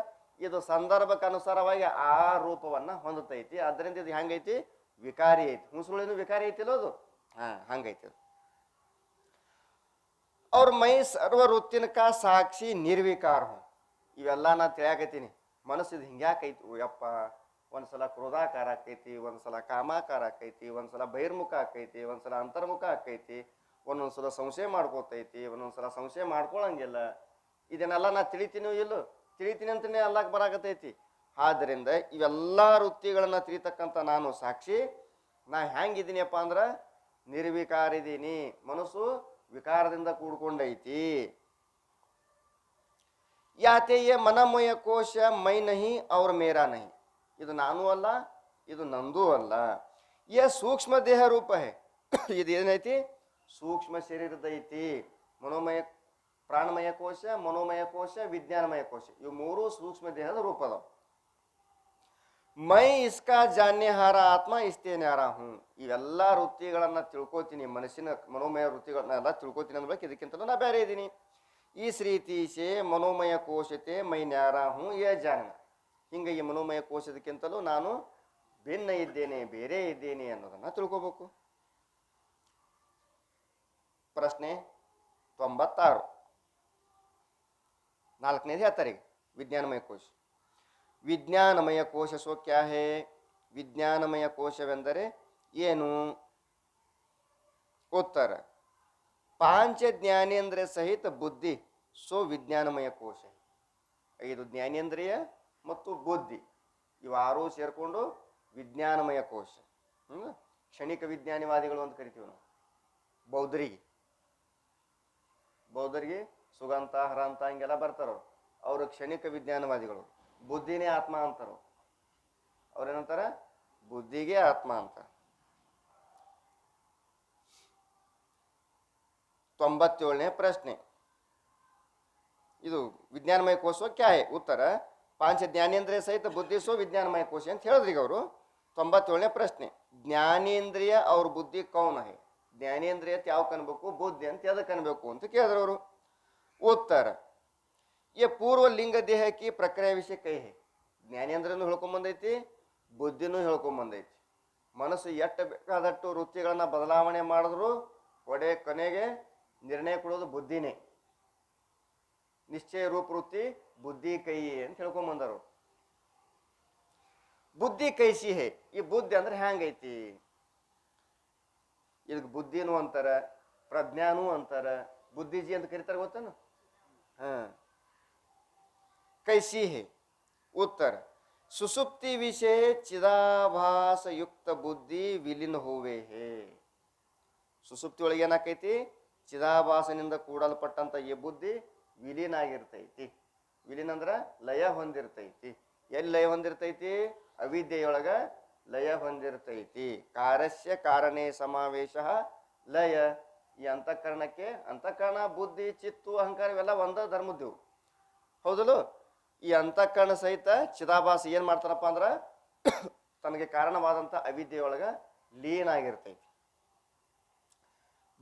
S1: ಇದು ಸಂದರ್ಭಕ್ಕೆ ಅನುಸಾರವಾಗಿ ಆ ರೂಪವನ್ನ ಹೊಂದತೈತಿ. ಅದರಿಂದ ಇದು ಹೆಂಗೈತಿ? ವಿಕಾರಿ ಐತಿ. ಹುಸುಳಿನ ವಿಕಾರಿ ಐತಿಲ್ಲ ಅದು. ಹಂಗೈತಿ. ಅವ್ರ ಮೈ ಸರ್ವ ವೃತ್ತಿನಕ ಸಾಕ್ಷಿ ನಿರ್ವಿಕಾರ. ಇವೆಲ್ಲ ನಾ ತಿಳಿಯಾಕೈತೀನಿ. ಮನಸ್ಸಿದು ಹಿಂಗ್ಯಾಕೈತಿ ಯಪ್ಪ. ಒಂದ್ಸಲ ಕ್ರೋಧಾಕಾರ ಆಕೈತಿ, ಒಂದ್ಸಲ ಕಾಮಾಕಾರ ಆಕೈತಿ, ಒಂದ್ಸಲ ಬಹಿರ್ಮುಖ ಆಕೈತಿ, ಒಂದ್ಸಲ ಅಂತರ್ಮುಖ ಆಕೈತಿ, ಒಂದೊಂದ್ಸಲ ಸಂಶಯ ಮಾಡ್ಕೋತೈತಿ, ಒಂದೊಂದ್ಸಲ ಸಂಶಯ ಮಾಡ್ಕೊಳಂಗಿಲ್ಲ. ಇದನ್ನೆಲ್ಲ ನಾ ತಿಳಿತೀನೋ ಇಲ್ಲೋ? ತಿಳಿತೀನಿ ಅಂತಲೇ ಅಲ್ಲಾಕ್ ಬರಾಕತೈತಿ. ಆದ್ದರಿಂದ ಇವೆಲ್ಲ ವೃತ್ತಿಗಳನ್ನ ತಿಳಿತಕ್ಕಂಥ ನಾನು ಸಾಕ್ಷಿ. ನಾ ಹೆಂಗಿದ್ದೀನಿಯಪ್ಪ ಅಂದ್ರೆ ನಿರ್ವಿಕಾರ ಇದ್ದೀನಿ. ಮನಸ್ಸು ವಿಕಾರದಿಂದ ಕೂಡ್ಕೊಂಡೈತಿ. ಯಾತೆಯೇ ಮನಮಯ ಕೋಶ ಮೈ ನಹಿ ಅವ್ರ ಮೇರಾ ನಹಿ. ಇದು ನಾನು ಅಲ್ಲ, ಇದು ನಂದೂ ಅಲ್ಲ. ಸೂಕ್ಷ್ಮ ದೇಹ ರೂಪ ಹೇ. ಇದು ಏನೈತಿ? ಸೂಕ್ಷ್ಮ ಶರೀರದೈತಿ. ಮನೋಮಯ ಪ್ರಾಣಮಯ ಕೋಶ, ಮನೋಮಯ ಕೋಶ, ವಿಜ್ಞಾನಮಯ ಕೋಶ, ಇವು ಮೂರು ಸೂಕ್ಷ್ಮ ದೇಹದ ರೂಪ ಅದಾವ. ಮೈ ಇಸ್ಕಾ ಜಾನ್ಯಹಾರ ಆತ್ಮ ಇಸ್ತೇನ್ಯಾರ ಹೂ. ಇವೆಲ್ಲ ವೃತ್ತಿಗಳನ್ನ ತಿಳ್ಕೊತೀನಿ, ಮನಸ್ಸಿನ ಮನೋಮಯ ವೃತ್ತಿಗಳನ್ನೆಲ್ಲ ತಿಳ್ಕೊತೀನಿ ಅಂದ್ಬೇಕು. ಇದಕ್ಕಿಂತಲೂ ನಾ ಬೇರೆ ಇದ್ದೀನಿ. ಇಸ್ ರೀತಿ ಸೇ ಮನೋಮಯ ಕೋಶತೆ ಮೈ ನ್ಯಾರ ಹೂ ಯೇ ಜಾನ. ಹಿಂಗೆ ಈ ಮನೋಮಯ ಕೋಶದಕ್ಕಿಂತಲೂ ನಾನು ಭಿನ್ನ ಇದ್ದೇನೆ, ಬೇರೆ ಇದ್ದೇನೆ ಅನ್ನೋದನ್ನ ತಿಳ್ಕೋಬೇಕು. ಪ್ರಶ್ನೆ 96. ನಾಲ್ಕನೇದು ಹೇಳ್ತಾರೆ ಈಗ ವಿಜ್ಞಾನಮಯ ಕೋಶ. ವಿಜ್ಞಾನಮಯ ಕೋಶ ಸೋ ಕ್ಯಾ ಹೇ? ವಿಜ್ಞಾನಮಯ ಕೋಶವೆಂದರೆ ಏನು? ಉತ್ತರ ಪಾಂಚ ಜ್ಞಾನೇಂದ್ರಿಯ ಸಹಿತ ಬುದ್ಧಿ ಸೋ ವಿಜ್ಞಾನಮಯ ಕೋಶ. 5 ಜ್ಞಾನೇಂದ್ರಿಯ ಮತ್ತು ಬುದ್ಧಿ ಇವಾರು ಸೇರಿಕೊಂಡು ವಿಜ್ಞಾನಮಯ ಕೋಶ. ಕ್ಷಣಿಕ ವಿಜ್ಞಾನಿವಾದಿಗಳು ಅಂತ ಕರಿತೀವಿ ನಾವು. ಬೌದ್ಧರಿಗೆ ಸುಗಂತ ಹರಂತ ಹಿಂಗೆಲ್ಲ ಬರ್ತಾರ. ಅವರು ಕ್ಷಣಿಕ ವಿಜ್ಞಾನವಾದಿಗಳು. ಬುದ್ಧಿನೇ ಆತ್ಮ ಅಂತಾರ. ಅವ್ರೇನಂತಾರ? ಬುದ್ಧಿಗೆ ಆತ್ಮ ಅಂತ. 97ನೇ ಪ್ರಶ್ನೆ. ಇದು ವಿಜ್ಞಾನಮಯ ಕೋಶ ಕ್ಯಾ ಹೇ? ಉತ್ತರ ಪಾಂಚ ಜ್ಞಾನೇಂದ್ರಿಯ ಸಹಿತ ಬುದ್ಧಿ ಸೋ ವಿಜ್ಞಾನಮಯ ಕೋಶ ಅಂತ ಹೇಳಿದ್ರಿ ಈಗ ಅವರು. 97ನೇ ಪ್ರಶ್ನೆ. ಜ್ಞಾನೇಂದ್ರಿಯ ಅವ್ರ ಬುದ್ಧಿ ಕೌನ ಹೇ? ಜ್ಞಾನೇಂದ್ರಿಯ ಯಾವ ಕನ್ಬೇಕು, ಬುದ್ಧಿ ಅಂತ ಯಾವ್ದಕ್ಕೆ ಅನ್ಬೇಕು ಅಂತ ಕೇಳಿದ್ರು ಅವರು. ಉತ್ತರ ये पूर्व लिंग देह की प्रक्रिया विषय कही है. ಜ್ಞಾನೇಂದ್ರನು ಹೇಳ್ಕೊಂಬಂದೈತಿ, ಬುದ್ಧಿನೂ ಹೇಳ್ಕೊಂಬಂದೈತಿ. ಮನಸ್ಸು ಎಟ್ಟು ಬೇಕಾದಟ್ಟು ವೃತ್ತಿಗಳನ್ನ ಬದಲಾವಣೆ ಮಾಡಿದ್ರು ಕೊನೆಗೆ ನಿರ್ಣಯ ಕೊಡೋದು ಬುದ್ಧಿನೇ. ನಿಶ್ಚಯ ರೂಪ ವೃತ್ತಿ ಬುದ್ಧಿ ಕೈ ಅಂತ ಹೇಳ್ಕೊಂಬಂದರು. ಬುದ್ಧಿ ಕೈಸಿ ಹೇ? ಈ ಬುದ್ಧಿ ಅಂದ್ರೆ ಹ್ಯಾಂಗೈತಿ? ಇದಕ್ಕೆ ಬುದ್ಧಿನೂ ಅಂತಾರ, ಪ್ರಜ್ಞಾನೂ ಅಂತಾರ, ಬುದ್ಧಿಜಿ ಅಂತ ಕರೀತಾರ. ಗೊತ್ತೇನು? कैसी है? उत्तर सुसुप्ति विषय चिदाभास युक्त बुद्धि विलीन होवे है. ಸುಸುಪ್ತಿ ಒಳಗೆ ಏನಾಕೈತಿ? ಚಿದಾಭಾಸನಿಂದ ಕೂಡಲ್ಪಟ್ಟಂತ ಈ ಬುದ್ಧಿ ವಿಲೀನ ಆಗಿರ್ತೈತಿ. ವಿಲೀನ ಅಂದ್ರ ಲಯ ಹೊಂದಿರ್ತೈತಿ. ಎಲ್ಲಿ ಲಯ ಹೊಂದಿರ್ತೈತಿ? ಅವಿದ್ಯೆಯೊಳಗ ಲಯ ಹೊಂದಿರ್ತೈತಿ. ಕಾರ್ಯಸ್ಯ ಕಾರಣೇ ಸಮಾವೇಶ ಲಯ. ಈ ಅಂತಃಕರಣಕ್ಕೆ, ಅಂತಃಕರಣ ಬುದ್ಧಿ ಚಿತ್ತು ಅಹಂಕಾರ ಇವೆಲ್ಲ ಒಂದ ಧರ್ಮದ್ದೇವು, ಹೌದಲ್ಲ? ಈ ಅಂತಃಕರಣ ಸಹಿತ ಚಿದಾಭಾಸ ಏನ್ ಮಾಡ್ತಾರಪ್ಪ ಅಂದ್ರ ತನಗೆ ಕಾರಣವಾದಂತ ಅವಿದ್ಯೆಯೊಳಗ ಲೀನ ಆಗಿರ್ತೈತಿ.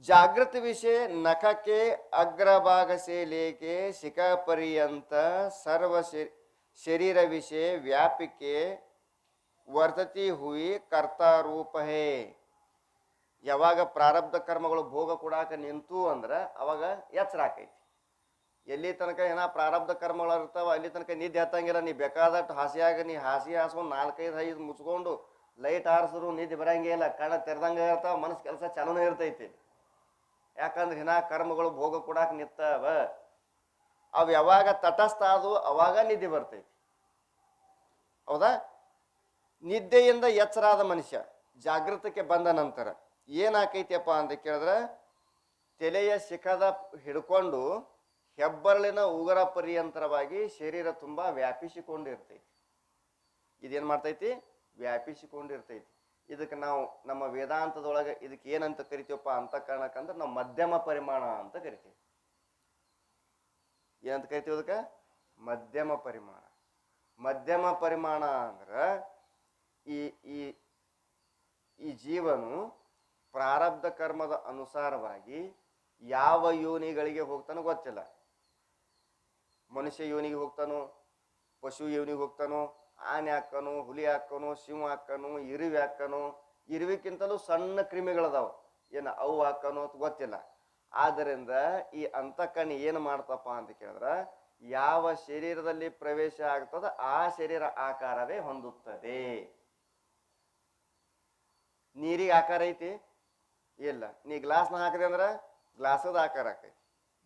S1: ಜಾಗೃತ ವಿಷಯ ನಖ के अग्रभाग से लेके शिखा पर्यंत सर्व शरीर विषय व्यापी के वर्तती हुई कर्ता रूप है. ಯಾವಾಗ ಪ್ರಾರಬ್ಧ ಕರ್ಮಗಳು ಭೋಗ ಕೊಡಾಕ ನಿಂತು ಅಂದ್ರ ಅವಾಗ ಎಚ್ಚರ ಆಕೈತಿ. ಎಲ್ಲಿ ತನಕ ಏನ ಪ್ರಾರಬ್ಧ ಕರ್ಮಗಳು ಇರ್ತಾವ ಅಲ್ಲಿ ತನಕ ನಿದ್ದೆ ಹತ್ತಂಗಿಲ್ಲ. ನೀ ಬೇಕಾದಟ್ಟು ಹಾಸಿಯಾಗ ನೀ ಹಾಸಿ ಹಾಸ್ಕೊಂಡು 4-5 ಮುಚ್ಕೊಂಡು ಲೈಟ್ ಹಾರಿಸಿದ್ರು ನಿದ್ದೆ ಬರಂಗೇ ಇಲ್ಲ. ಕಣ್ಣ ತೆರೆದಂಗ ಇರ್ತಾವ, ಮನಸ್ಸು ಕೆಲಸ ಚಾಲೂನೇ ಇರ್ತೈತಿ. ಯಾಕಂದ್ರೆ ಹಿನ ಕರ್ಮಗಳು ಭೋಗ ಕೊಡಾಕ ನಿಂತಾವ. ಅವು ಯಾವಾಗ ತಟಸ್ಥ ಆದವು ಅವಾಗ ನಿದ್ದೆ ಬರ್ತೈತಿ, ಹೌದಾ? ನಿದ್ದೆಯಿಂದ ಎಚ್ಚರಾದ ಮನುಷ್ಯ ಜಾಗೃತಕ್ಕೆ ಬಂದ ನಂತರ ಏನಾಕೈತಿಯಪ್ಪ ಅಂತ ಕೇಳಿದ್ರೆ ತಲೆಯ ಶಿಖದ ಹಿಡ್ಕೊಂಡು ಹೆಬ್ಬರಳಿನ ಉಗುರ ಪರ್ಯಂತರವಾಗಿ ಶರೀರ ತುಂಬ ವ್ಯಾಪಿಸಿಕೊಂಡಿರ್ತೈತಿ. ಇದೇನು ಮಾಡ್ತೈತಿ? ವ್ಯಾಪಿಸಿಕೊಂಡಿರ್ತೈತಿ. ಇದಕ್ಕೆ ನಾವು ನಮ್ಮ ವೇದಾಂತದೊಳಗೆ ಇದಕ್ಕೆ ಏನಂತ ಕರಿತೀವಪ್ಪ ಅಂತಃಕರಣಕ್ಕಂದ್ರೆ ನಾವು ಮಧ್ಯಮ ಪರಿಮಾಣ ಅಂತ ಕರಿತೀವಿ. ಏನಂತ ಕರಿತೀವಿ ಅದಕ್ಕೆ? ಮಧ್ಯಮ ಪರಿಮಾಣ. ಮಧ್ಯಮ ಪರಿಮಾಣ ಅಂದ್ರೆ ಈ ಈ ಈ ಜೀವನು ಪ್ರಾರಬ್ಧ ಕರ್ಮದ ಅನುಸಾರವಾಗಿ ಯಾವ ಯೋನಿಗಳಿಗೆ ಹೋಗ್ತಾನೋ ಗೊತ್ತಿಲ್ಲ. ಮನುಷ್ಯ ಯೋನಿಗೆ ಹೋಗ್ತಾನೋ, ಪಶು ಯೋನಿಗೆ ಹೋಗ್ತಾನೋ, ಆನೆ ಹಾಕನು, ಹುಲಿ ಹಾಕನು, ಸಿಂಹ ಹಾಕನು, ಇರುವೆ ಹಾಕನು. ಇರುವಿಕ್ಕಿಂತಲೂ ಸಣ್ಣ ಕ್ರಿಮಿಗಳದಾವ, ಏನು ಅವು ಹಾಕನು ಅಂತ ಗೊತ್ತಿಲ್ಲ. ಆದ್ದರಿಂದ ಈ ಅಂತಃಕರಣ ಏನು ಮಾಡ್ತಪ್ಪ ಅಂತ ಕೇಳಿದ್ರೆ ಯಾವ ಶರೀರದಲ್ಲಿ ಪ್ರವೇಶ ಆಗ್ತದ ಆ ಶರೀರ ಆಕಾರವೇ ಹೊಂದುತ್ತದೆ. ನೀರಿಗೆ ಆಕಾರ ಐತಿ? ಇಲ್ಲ. ನೀ ಗ್ಲಾಸ್ನ ಹಾಕಿದೆ ಅಂದ್ರೆ ಗ್ಲಾಸದ ಆಕಾರ ಆಕೈತಿ.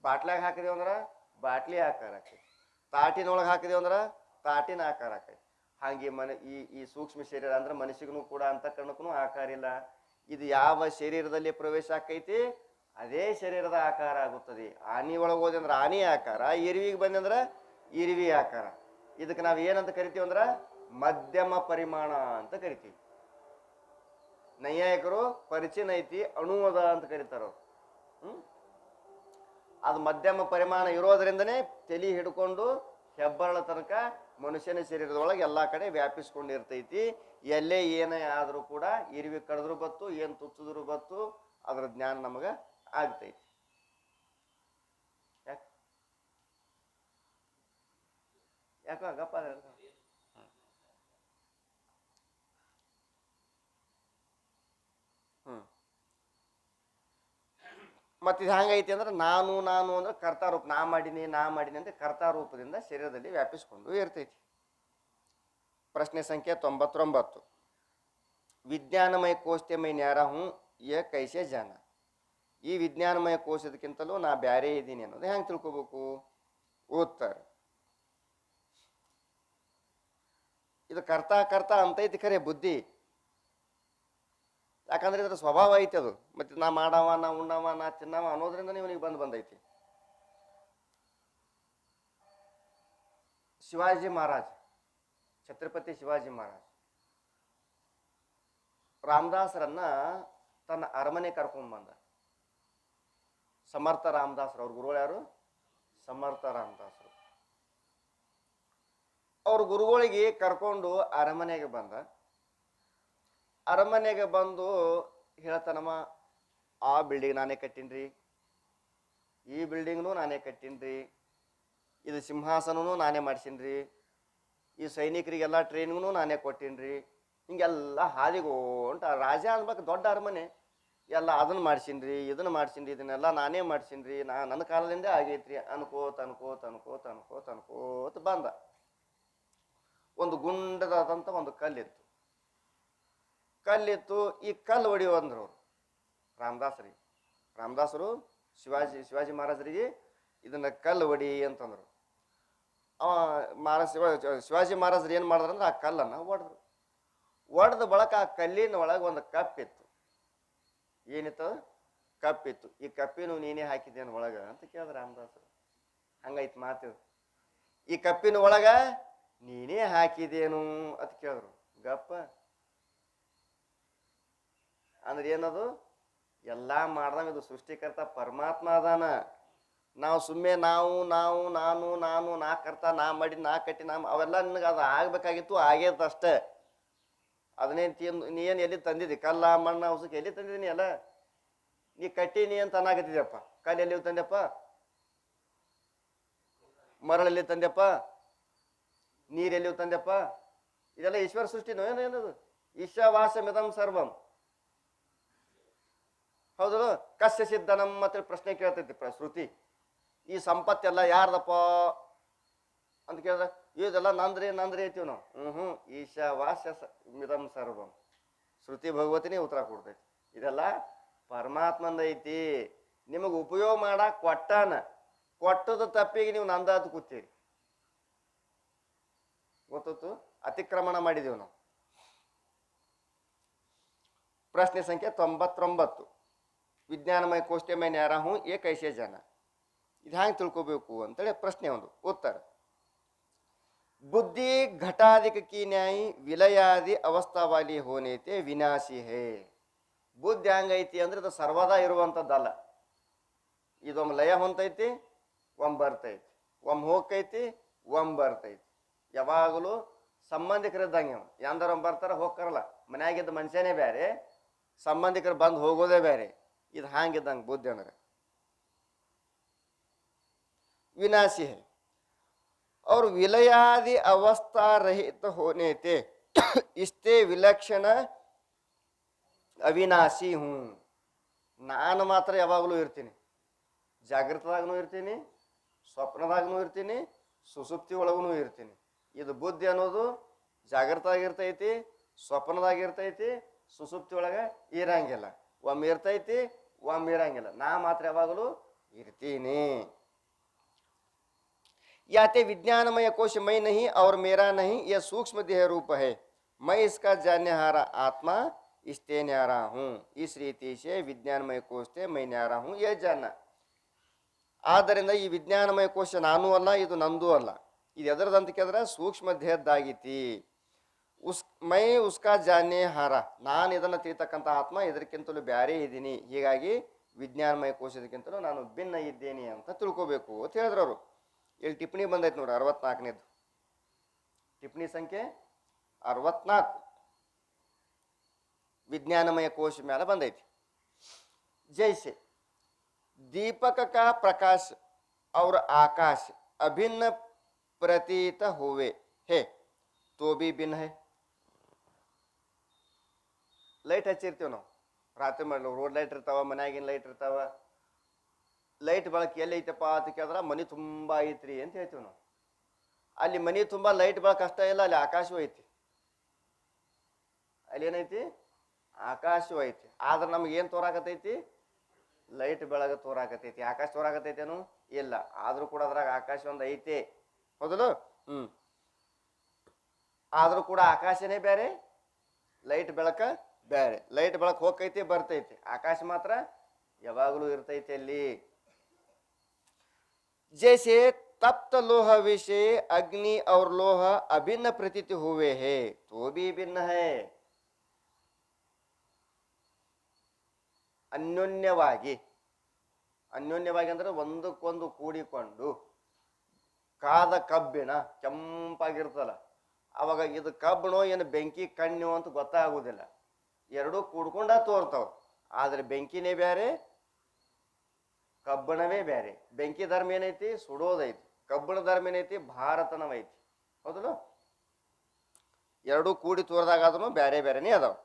S1: ಬಾಟ್ಲಾಗ ಹಾಕಿದೇವು ಅಂದ್ರೆ ಬಾಟ್ಲಿ ಆಕಾರ ಆಕೈತಿ. ತಾಟಿನೊಳಗೆ ಹಾಕಿದೇವು ಅಂದ್ರೆ ತಾಟಿನ ಆಕಾರ ಆಕೈತಿ. ಹಾಗೆ ಈ ಸೂಕ್ಷ್ಮ ಶರೀರ ಅಂದ್ರೆ ಮನುಷ್ಯಗೂ ಕೂಡ ಅಂತಃಕರಣಕ್ಕೂ ಆಕಾರ ಇಲ್ಲ. ಇದು ಯಾವ ಶರೀರದಲ್ಲಿ ಪ್ರವೇಶ ಆಕೈತಿ ಅದೇ ಶರೀರದ ಆಕಾರ ಆಗುತ್ತದೆ. ಆನಿ ಒಳಗೆ ಹೋದೆ ಅಂದ್ರೆ ಆನಿ ಆಕಾರ, ಇರುವಿಗೆ ಬಂದೆ ಅಂದ್ರೆ ಇರುವಿ ಆಕಾರ. ಇದಕ್ಕೆ ನಾವು ಏನಂತ ಕರಿತೀವಿ ಅಂದ್ರೆ ಮಧ್ಯಮ ಪರಿಮಾಣ ಅಂತ ಕರಿತೀವಿ. ನೈಯಾಯಿಕರು ಪರಿಚಿನೈತಿ ಅಣುವದ ಅಂತ ಕರೀತಾರ. ಅದು ಮಧ್ಯಮ ಪರಿಮಾಣ ಇರೋದ್ರಿಂದನೇ ತಲೆ ಹಿಡ್ಕೊಂಡು ಹೆಬ್ಬರಳ ತನಕ ಮನುಷ್ಯನ ಶರೀರದೊಳಗೆ ಎಲ್ಲಾ ಕಡೆ ವ್ಯಾಪಿಸ್ಕೊಂಡಿರ್ತೈತಿ. ಎಲ್ಲೇ ಏನೇ ಆದ್ರೂ ಕೂಡ ಇರುವಿ ಕಡಿದ್ರು ಬತ್ತು, ಏನ್ ತುಚ್ಚಿದ್ರು ಬತ್ತು, ಅದ್ರ ಜ್ಞಾನ ನಮಗ ಆಗ್ತೈತಿ. ಯಾಕ ಗಪ್ಪ ಮತ್ತು ಇದು ಹೆಂಗೈತಿ ಅಂದ್ರೆ ನಾನು ನಾನು ಅಂದ್ರೆ ಕರ್ತಾರೂಪ, ನಾ ಮಾಡೀನಿ ಅಂತ ಕರ್ತಾರೂಪದಿಂದ ಶರೀರದಲ್ಲಿ ವ್ಯಾಪಿಸ್ಕೊಂಡು ಇರ್ತೈತಿ. ಪ್ರಶ್ನೆ ಸಂಖ್ಯೆ 99. ವಿಜ್ಞಾನಮಯ ಕೋಶಮಯ ನ್ಯಾರ ಹೂँ ಯೇ ಕೈಸೆ ಜಾನ. ಈ ವಿಜ್ಞಾನಮಯ ಕೋಶದಕ್ಕಿಂತಲೂ ನಾ ಬ್ಯಾರೆ ಇದ್ದೀನಿ ಅನ್ನೋದು ಹೆಂಗೆ ತಿಳ್ಕೊಬೇಕು? ಉತ್ತರ, ಇದು ಕರ್ತಾ ಅಂತೈತಿ ಖರೆ ಬುದ್ಧಿ, ಯಾಕಂದ್ರೆ ಇದ್ರ ಸ್ವಭಾವ ಐತಿ ಅದು. ಮತ್ತೆ ನಾ ಮಾಡವ, ನಾ ಉಣ್ಣವ, ನಾ ತಿನ್ನವ ಅನ್ನೋದ್ರಿಂದ ಇವನಿಗೆ ಬಂದೈತಿ. ಶಿವಾಜಿ ಮಹಾರಾಜ್, ಛತ್ರಪತಿ ಶಿವಾಜಿ ಮಹಾರಾಜ್ ರಾಮದಾಸರನ್ನ ತನ್ನ ಅರಮನೆ ಕರ್ಕೊಂಡ್ಬಂದ. ಸಮರ್ಥ ರಾಮದಾಸರು, ಅವ್ರ ಗುರುಗಳು ಯಾರು? ಸಮರ್ಥ ರಾಮದಾಸರು. ಅವ್ರ ಗುರುಗಳಿಗೆ ಕರ್ಕೊಂಡು ಅರಮನೆಗೆ ಬಂದ. ಅರಮನೆಗೆ ಬಂದು ಹೇಳ್ತಾನಮ್ಮ, ಆ ಬಿಲ್ಡಿಂಗ್ ನಾನೇ ಕಟ್ಟಿನ್ರಿ, ಈ ಬಿಲ್ಡಿಂಗ್ನು ನಾನೇ ಕಟ್ಟಿನ್ರಿ, ಇದು ಸಿಂಹಾಸನೂ ನಾನೇ ಮಾಡ್ಸಿನ್ರಿ, ಈ ಸೈನಿಕರಿಗೆಲ್ಲ ಟ್ರೈನಿಂಗ್ನು ನಾನೇ ಕೊಟ್ಟಿನ್ರಿ, ಹಿಂಗೆಲ್ಲ ಹಾದಿಗೋಂಟ ರಾಜ ಅನ್ಬೇಕು. ದೊಡ್ಡ ಅರಮನೆ ಎಲ್ಲ ಅದನ್ನು ಮಾಡ್ಸಿನ್ರಿ, ಇದನ್ನು ಮಾಡ್ಸಿನ್ರಿ, ಇದನ್ನೆಲ್ಲ ನಾನೇ ಮಾಡ್ಸಿನ್ರಿ, ನನ್ನ ಕಾಲದಿಂದ ಆಗೈತ್ರಿ ಅನ್ಕೋತ ಬಂದ. ಒಂದು ಗುಂಡದಾದಂಥ ಒಂದು ಕಲ್ಲಿತ್ತು. ಈ ಕಲ್ಲು ಹೊಡಿಯೋ ಅಂದ್ರು ಅವರು ರಾಮದಾಸರು ಶಿವಾಜಿ ಮಹಾರಾಜರಿಗೆ ಇದನ್ನ ಕಲ್ಲು ಹೊಡಿ ಅಂತಂದ್ರು. ಶಿವಾಜಿ ಮಹಾರಾಜರು ಏನು ಮಾಡಿದ್ರಂದ್ರೆ ಆ ಕಲ್ಲನ್ನು ಒಡೆದ ಬಳಕ ಆ ಕಲ್ಲಿನ ಒಳಗೆ ಒಂದು ಕಪ್ಪಿತ್ತು. ಏನಿತ್ತು? ಕಪ್ಪಿತ್ತು. ಈ ಕಪ್ಪಿನ ನೀನೇ ಹಾಕಿದ್ದೇನು ಒಳಗ ಅಂತ ಕೇಳಿದ್ರು ರಾಮದಾಸರು. ಹಂಗೈತಿ ಮಾತು. ಈ ಕಪ್ಪಿನ ಒಳಗ ನೀನೇ ಹಾಕಿದೇನು ಅಂತ ಕೇಳಿದ್ರು. ಗಪ್ಪ ಅಂದ್ರೆ ಏನದು? ಎಲ್ಲ ಮಾಡ್ದಂಗ ಇದು ಸೃಷ್ಟಿಕರ್ತ ಪರಮಾತ್ಮ ಅದಾನ. ನಾವು ಸುಮ್ಮನೆ ನಾನು ನಾ ಕರ್ತ, ನಾ ಮಾಡಿ, ನಾ ಕಟ್ಟಿ, ಅವೆಲ್ಲ ನಿನಗೆ ಅದು ಆಗ್ಬೇಕಾಗಿತ್ತು, ಆಗ್ಯದ ಅಷ್ಟೇ. ಅದನ್ನೇನು ನೀ ಏನು ಎಲ್ಲಿ ತಂದಿದ್ದಿ? ಕಲ್ಲ ಮಣ್ಣ ಉಸುಕ್ ಎಲ್ಲಿ ತಂದಿದ್ದೀನಿ? ಎಲ್ಲ ನೀ ಕಟ್ಟೀನಿ ಅಂತ ಅನ್ನಾಗತ್ತಿದ್ಯಪ್ಪ. ಕಲ್ಲು ಎಲ್ಲಿ ತಂದೆಪ್ಪ? ಮರಳಲ್ಲಿ ತಂದೆಪ್ಪ? ನೀರೆಲ್ಲಿ ತಂದೆಪ್ಪ? ಇದೆಲ್ಲ ಈಶ್ವರ ಸೃಷ್ಟಿನೋ ಏನದು? ಈಶಾವಾಸಮಿದಂ ಸರ್ವಂ. ಹೌದು. ಕಸ್ಯ ಸಿದ್ಧನಂ ಮತ್ತೆ ಪ್ರಶ್ನೆ ಕೇಳ್ತೈತಿ ಶ್ರುತಿ. ಈ ಸಂಪತ್ತೆಲ್ಲ ಯಾರ್ದಪ್ಪ ಅಂತ ಕೇಳಿದ್ರೆ ಇದೆಲ್ಲ ನಂದ್ರಿ ಅಂತೀವಿ ನಾವು. ಈಶಾವಾಸ್ಯ ಮಿದಂ ಸರ್ವಂ. ಶ್ರುತಿ ಭಗವತಿನೇ ಉತ್ತರ ಕೊಡ್ತೈತಿ. ಇದೆಲ್ಲ ಪರಮಾತ್ಮಂದ ಐತಿ, ನಿಮಗೆ ಉಪಯೋಗ ಮಾಡಕ್ ಕೊಟ್ಟದ ತಪ್ಪಿಗೆ ನೀವು ನಂದಾದ ಕೂತೀರಿ. ಗೊತ್ತು? ಅತಿಕ್ರಮಣ ಮಾಡಿದೀವಿ ನಾವು. ಪ್ರಶ್ನೆ ಸಂಖ್ಯೆ 99. ವಿಜ್ಞಾನಮಯ ಕೋಷ್ಟಮಯ ನ್ಯಾರ ಹೂँ ಯೇ ಕೈಸೆ ಜಾನ. ಇದು ಹ್ಯಾಂಗೆ ತಿಳ್ಕೋಬೇಕು ಅಂತೇಳಿ ಪ್ರಶ್ನೆ ಒಂದು. ಉತ್ತರ, ಬುದ್ಧಿ ಘಟಾಧಿಕ ಕಿ ನ್ಯಾಯಿ ವಿಲಯಾದಿ ಅವಸ್ಥಾವಾಲಿ ಹೋನೇತೆ ವಿನಾಶಿ ಹೇ. ಬುದ್ಧಿ ಹಂಗೈತಿ ಅಂದ್ರೆ ಇದು ಸರ್ವದಾ ಇರುವಂಥದ್ದಲ್ಲ. ಇದೊಮ್ಮೆ ಲಯ ಹೊಂತೈತಿ, ಒಮ್ಮೆ ಬರ್ತೈತಿ, ಒಮ್ಮೆ ಹೋಗ್ತೈತಿ, ಒಮ್ಮೆ ಬರ್ತೈತಿ. ಯಾವಾಗಲೂ ಸಂಬಂಧಿಕರಿದ್ದಂಗೆ ಯಾಂದರ ಬರ್ತಾರ ಹೋಗ್ತಾರಲ್ಲ. ಮನ್ಯಾಗಿದ್ದ ಮನುಷ್ಯನೇ ಬೇರೆ, ಸಂಬಂಧಿಕರು ಬಂದು ಹೋಗೋದೇ ಬೇರೆ. ಇದು ಹಾಂಗಿದ್ದಂಗೆ ಬುದ್ಧಿ ಅಂದ್ರೆ ವಿನಾಶಿ ಹೇ. और विलयादि अवस्था रहित होने थे इष्टे विलक्षण ಅವಿನಾಶಿ ಹ್ಞೂ. ನಾನು ಮಾತ್ರ ಯಾವಾಗಲೂ ಇರ್ತೀನಿ. ಜಾಗೃತದಾಗೂ ಇರ್ತೀನಿ, ಸ್ವಪ್ನದಾಗೂ ಇರ್ತೀನಿ, ಸುಸುಪ್ತಿ ಒಳಗೂ ಇರ್ತೀನಿ. ಇದು ಬುದ್ಧಿ ಅನ್ನೋದು ಜಾಗೃತದಾಗಿರ್ತೈತಿ, ಸ್ವಪ್ನದಾಗಿರ್ತೈತಿ, ಸುಸುಪ್ತಿ ಒಳಗೆ ಇರಂಗಿಲ್ಲ. ಒಮ್ಮೆ ಇರ್ತೈತಿ, ಒಮ್ಮೆ ಇರಂಗಿಲ್ಲ. ನಾ ಮಾತ್ರ ಯಾವಾಗಲೂ ಇರ್ತೀನಿ. याते विज्ञानमय कोश मैं नहीं और मेरा नहीं, यह सूक्ष्म देह रूप है, मैं इसका जाननेहारा आत्मा इसते न्यारा हूँ. इस रीति से विज्ञानमय कोश से मैं न्यारा हूँ यह जानना. ಆದ್ದರಿಂದ ಈ ವಿಜ್ಞಾನಮಯ ಕೋಶ ನಾನೂ ಅಲ್ಲ, ಇದು ನಂದೂ ಅಲ್ಲ. ಇದು ಎದರದಂತ ಕೇಳಿದ್ರೆ ಸೂಕ್ಷ್ಮ ದೇಹದ್ದಾಗೈತಿ. ಮೈ ಉಸ್ಕಾ ಜಾನೆ ಹಾರ, ನಾನು ಇದನ್ನು ತಿಳಿತಕ್ಕಂಥ ಆತ್ಮ ಇದಕ್ಕಿಂತಲೂ ಬ್ಯಾರೆ ಇದ್ದೀನಿ. ಹೀಗಾಗಿ ವಿಜ್ಞಾನಮಯ ಕೋಶದಕ್ಕಿಂತಲೂ ನಾನು ಭಿನ್ನ ಇದ್ದೇನೆ ಅಂತ ತಿಳ್ಕೋಬೇಕು ಅಂತ ಹೇಳಿದ್ರು ಅವರು. ಇಲ್ಲಿ ಟಿಪ್ಪಣಿ ಬಂದೈತೆ ನೋಡಿ, 64ನೇದು ಟಿಪ್ಪಣಿ ಸಂಖ್ಯೆ 64 ವಿಜ್ಞಾನಮಯ ಕೋಶ ಮೇಲೆ ಬಂದೈತಿ. जैसे दीपक का प्रकाश और आकाश अभिन्न प्रतीत हुए है तो भी भिन्न है. ಲೈಟ್ ಹಚ್ಚಿರ್ತೀವಿ ನಾವು ರಾತ್ರಿ ಮಾಡಿ, ರೋಡ್ ಲೈಟ್ ಇರ್ತಾವ, ಮನ್ಯಾಗಿನ ಲೈಟ್ ಇರ್ತಾವ, ಲೈಟ್ ಬೆಳಕು ಎಲ್ಲಿ ಐತಪ್ಪ ಅಂತ ಕೇಳಿದ್ರೆ ಮನೆ ತುಂಬ ಐತ್ರಿ ಅಂತ ಹೇಳ್ತೀವಿ ನಾವು. ಅಲ್ಲಿ ಮನೆ ತುಂಬ ಲೈಟ್ ಬೆಳಕು ಅಷ್ಟೇ ಇಲ್ಲ, ಅಲ್ಲಿ ಆಕಾಶವೂ ಐತಿ. ಅಲ್ಲಿ ಏನೈತಿ? ಆಕಾಶವೂ ಐತಿ. ಆದ್ರೆ ನಮ್ಗೆ ಏನು ತೋರಾಕತೈತಿ? ಲೈಟ್ ಬೆಳಗ್ಗೆ ತೋರಾಕತೈತಿ. ಆಕಾಶ ತೋರಾಕತೈತೇನು? ಇಲ್ಲ. ಆದ್ರೂ ಕೂಡ ಅದ್ರಾಗ ಆಕಾಶ ಒಂದು ಐತೆ, ಹೌದಲ್ಲ? ಆದ್ರೂ ಕೂಡ ಆಕಾಶನೇ ಬೇರೆ, ಲೈಟ್ ಬೆಳಕ ಬೇರೆ. ಲೈಟ್ ಬೆಳಕು ಹೋಗೈತಿ ಬರ್ತೈತಿ, ಆಕಾಶ ಮಾತ್ರ ಯಾವಾಗಲೂ ಇರ್ತೈತಿ ಅಲ್ಲಿ. जैसे तप्त लोह विषय अग्नि और लोह अभिन्न प्रतीत हुए हैं तो भी भिन्न है. ಅನ್ಯೋನ್ಯವಾಗಿ, ಅನ್ಯೋನ್ಯವಾಗಿ ಅಂದ್ರೆ ಒಂದಕ್ಕೊಂದು ಕೂಡಿಕೊಂಡು, ಕಾದ ಕಬ್ಬಿಣ ಕೆಂಪಾಗಿರ್ತಲ್ಲ, ಅವಾಗ ಇದು ಕಬ್ಬಿಣೋ ಏನು ಬೆಂಕಿ ಕಣ್ಣು ಅಂತ ಗೊತ್ತಾಗುವುದಿಲ್ಲ. ಎರಡೂ ಕೂಡ್ಕೊಂಡ ತೋರ್ತಾವ. ಆದ್ರೆ ಬೆಂಕಿನೇ ಬೇರೆ, ಕಬ್ಬಣವೇ ಬೇರೆ. ಬೆಂಕಿ ಧರ್ಮ ಏನೈತಿ? ಸುಡೋದೈತಿ. ಕಬ್ಬಣ ಧರ್ಮ ಏನೈತಿ? ಭಾರತನವೈತಿ, ಹೌದಲ್ಲ? ಎರಡೂ ಕೂಡಿ ತೋರ್ದಾಗಾದ್ರೂ ಬೇರೆ ಬೇರೆನೇ ಅದಾವ.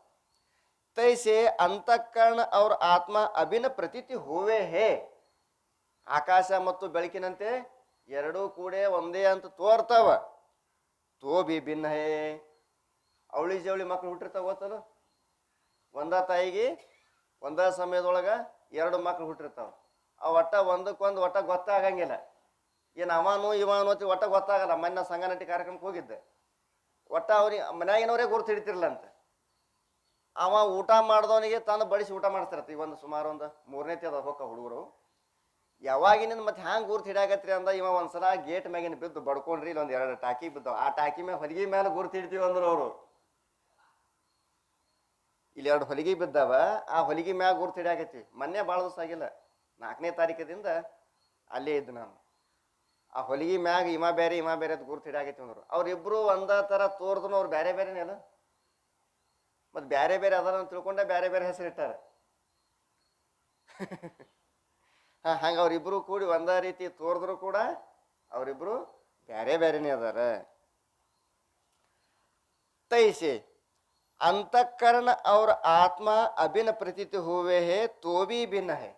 S1: ತೈಸೆ ಅಂತಃಕರಣ ಅವ್ರ ಆತ್ಮ ಅಭಿನ್ನ ಪ್ರತೀತಿ ಹೂವೇ ಹೇ. ಆಕಾಶ ಮತ್ತು ಬೆಳಕಿನಂತೆ ಎರಡೂ ಕೂಡೆ ಒಂದೇ ಅಂತ ತೋರ್ತಾವ. ತೋ ಬಿ ಭಿನ್ನ ಹೇ. ಅವಳಿ ಜವಳಿ ಮಕ್ಕಳು ಹುಟ್ಟಿರ್ತಾವ, ಗೊತ್ತಲ್ಲ? ಒಂದ ತಾಯಿಗೆ ಒಂದ ಸಮಯದೊಳಗ ಎರಡು ಮಕ್ಕಳು ಹುಟ್ಟಿರ್ತಾವ. ಆ ಒಟ್ಟ ಒಂದಕ್ಕೊಂದು ಒಟ್ಟ ಗೊತ್ತಾಗಂಗಿಲ್ಲ. ಏನು ಅವನು ಇವನು ಅಂತ ಒಟ್ಟ ಗೊತ್ತಾಗಲ್ಲ. ಮೊನ್ನೆ ಸಂಗನಟಿ ಕಾರ್ಯಕ್ರಮಕ್ಕೆ ಹೋಗಿದ್ದೆ. ಒಟ್ಟ ಅವ್ರಿಗೆ ಮನ್ಯಾಗಿನವರೇ ಗುರುತು ಹಿಡಿತಿರ್ಲಿಲ್ಲ ಅಂತ. ಅವ ಊಟ ಮಾಡಿದವನಿಗೆ ತಂದು ಬಡಿಸಿ ಊಟ ಮಾಡಿಸ್ತಿರತ್ತೆ. ಈಗ ಒಂದು ಸುಮಾರು ಒಂದು 3ನೇ ಅದ ಹೊಕ್ಕ ಹುಡುಗರು. ಯಾವಾಗಿನಿಂದ ಮತ್ತೆ ಹ್ಯಾಂಗೆ ಗುರುತು ಹಿಡಿಯಾಕತ್ರಿ ಅಂದ, ಇವ ಒಂದ್ಸಲ ಗೇಟ್ ಮ್ಯಾಗಿನ ಬಿದ್ದು ಬಡ್ಕೊಂಡ್ರಿ, ಇಲ್ಲೊಂದು 2 ಟಾಕಿ ಬಿದ್ದಾವ. ಆ ಟಾಕಿ ಮ್ಯಾಗ ಹೊಲಿಗೆ ಮೇಲೆ ಗುರುತು ಹಿಡ್ತೀವಿ ಅಂದ್ರು ಅವರು. ಇಲ್ಲಿ 2 ಹೊಲಿಗೆ ಬಿದ್ದಾವ, ಆ ಹೊಲಿಗೆ ಮ್ಯಾಗ ಗುರುತು ಹಿಡಿಯಾಕತ್ತೀವಿ. ಮೊನ್ನೆ ಭಾಳ ದಿವಸ ಆಗಿಲ್ಲ, 4ನೇ ತಾರೀಕದಿಂದ ಅಲ್ಲೇ ಇದ್ದು ನಾನು. ಆ ಹೊಲಿಗೆ ಮ್ಯಾಗ ಇಮ ಬೇರೆ ಅಂತ ಗುರುತು ಹಿಡಿಯಾಕತ್ತೀವಿ ಅಂದ್ರು. ಅವ್ರಿಬ್ರು ಒಂದ ಥರ ತೋರ್ದ್ರು, ಅವ್ರು ಬೇರೆ ಬೇರೆನೇ ಅಲ್ಲ. ಮತ್ತು ಬೇರೆ ಬೇರೆ ಅದಾರ ಅಂತ ತಿಳ್ಕೊಂಡೆ ಬೇರೆ ಬೇರೆ ಹೆಸರು ಇಟ್ಟಾರೆ. ಹಂಗೆ ಅವರಿಬ್ರು ಕೂಡಿ ಒಂದೇ ರೀತಿ ತೋರಿದ್ರು ಕೂಡ ಅವರಿಬ್ರು ಬೇರೆ ಬೇರೆನೇ ಅದಾರ. ತೈಸೆ ಅಂತಃಕರಣ ಅವ್ರ ಆತ್ಮ ಅಭಿನ್ನ ಪ್ರತೀತಿ ಹೂವೆ ಹೇ ತೋ ಬಿ ಭಿನ್ನ ಹೇ.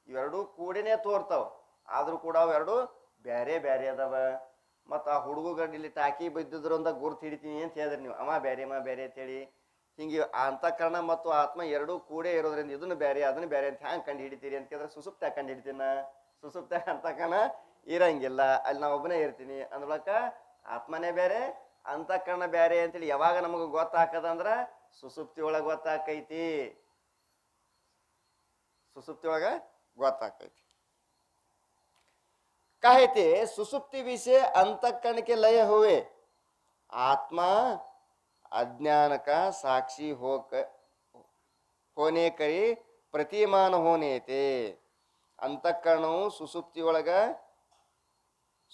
S1: ಇವೆರಡೂ ಕೂಡಿನೇ ತೋರ್ತಾವ, ಆದ್ರೂ ಕೂಡ ಅವೆರಡು ಬೇರೆ ಬೇರೆ ಅದಾವ. ಮತ್ತು ಆ ಹುಡುಗ ಗಡ್ಡಿಲಿ ಟಾಕಿ ಬಿದ್ದಿದ್ರು ಅಂತ ಗುರುತು ಹಿಡಿತೀನಿ ಅಂತ ಹೇಳಿದ್ರಿ ನೀವು. ಅವ ಬೇರೆ ಅಂತೇಳಿ ಹಿಂಗೆ ಅಂತಃಕರಣ ಮತ್ತು ಆತ್ಮ ಎರಡೂ ಕೂಡೇ ಇರೋದ್ರಿಂದ ಇದನ್ನು ಬೇರೆ ಅದನ್ನು ಬೇರೆ ಅಂತ ಹ್ಯಾಂಗೆ ಕಂಡು ಹಿಡಿತೀರಿ ಅಂತ ಕೇಳಿದ್ರೆ, ಸುಸುಪ್ತ ಕಂಡು ಹಿಡಿತೀನ. ಸುಸುಪ್ತ ಅಂತಃಕರಣ ಇರಂಗಿಲ್ಲ, ಅಲ್ಲಿ ನಾ ಒಬ್ಬನೇ ಇರ್ತೀನಿ ಅಂದ್ರೊಳಕ ಆತ್ಮನೇ ಬೇರೆ ಅಂತಃಕರಣ ಬೇರೆ ಅಂತೇಳಿ ಯಾವಾಗ ನಮಗೆ ಗೊತ್ತಾಕದಂದ್ರ ಸುಸುಪ್ತಿ ಒಳಗೆ ಗೊತ್ತಾಕೈತಿ. ಸುಸುಪ್ತಿ ಒಳಗ ಗೊತ್ತಾಕೈತಿ. कहते सुसुप्ति विषय अंतःकरण के लय हुए, आत्मा अज्ञान का साक्षी होने करी प्रतिमान होने थे. ಅಂತಃಕರಣವು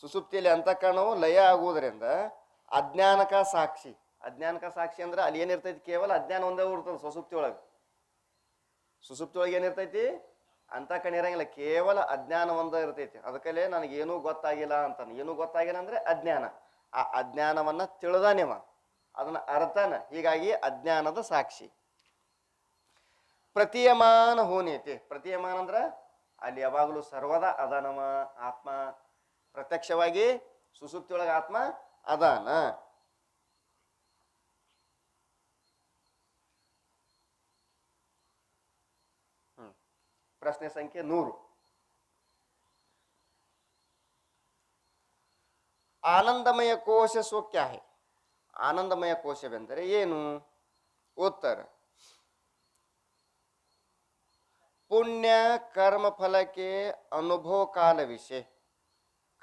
S1: ಸುಸುಪ್ತಿಯಲ್ಲಿ ಅಂತಃಕರಣವು ಲಯ ಆಗುವುದರಿಂದ ಅಜ್ಞಾನಕ ಸಾಕ್ಷಿ. ಅಜ್ಞಾನಕ ಸಾಕ್ಷಿ ಅಂದ್ರೆ ಅಲ್ಲಿ ಏನಿರ್ತೈತಿ? ಕೇವಲ ಅಜ್ಞಾನ ಒಂದೇ ಇರ್ತದೆ ಸುಸುಪ್ತಿ ಒಳಗೆ. ಸುಸುಪ್ತಿ ಒಳಗೆ ಏನಿರ್ತೈತಿ? ಅಂತಃಕರಣ ಇರಂಗಿಲ್ಲ, ಕೇವಲ ಅಜ್ಞಾನ ಒಂದೇ ಇರ್ತೈತಿ. ಅದಕ್ಕಲ್ಲೇ ನನಗೇನೂ ಗೊತ್ತಾಗಿಲ್ಲ ಅಂತಾನೆ. ಏನೂ ಗೊತ್ತಾಗಿಲ್ಲ ಅಂದ್ರೆ ಅಜ್ಞಾನ. ಆ ಅಜ್ಞಾನವನ್ನ ತಿಳಿದಾನೆವ, ಅದನ್ನ ಅರ್ಥನ. ಹೀಗಾಗಿ ಅಜ್ಞಾನದ ಸಾಕ್ಷಿ. ಪ್ರತೀಯಮಾನ ಹೋನೈತಿ. ಪ್ರತೀಯಮಾನ ಅಂದ್ರ ಅಲ್ಲಿ ಯಾವಾಗಲೂ ಸರ್ವದ ಅದಾನವ ಆತ್ಮ. ಪ್ರತ್ಯಕ್ಷವಾಗಿ ಸುಸುಪ್ತಿಯೊಳಗೆ ಆತ್ಮ ಅದಾನ. ಪ್ರಶ್ನೆ ಸಂಖ್ಯೆ 100. ಆನಂದಮಯ ಕೋಶ ಸೋ ಕ್ಯಾ ಹೈ? ಆನಂದಮಯ ಕೋಶವೆಂದರೆ ಏನು? ಉತ್ತರ, पुण्य कर्म फल के अनुभव काल विषय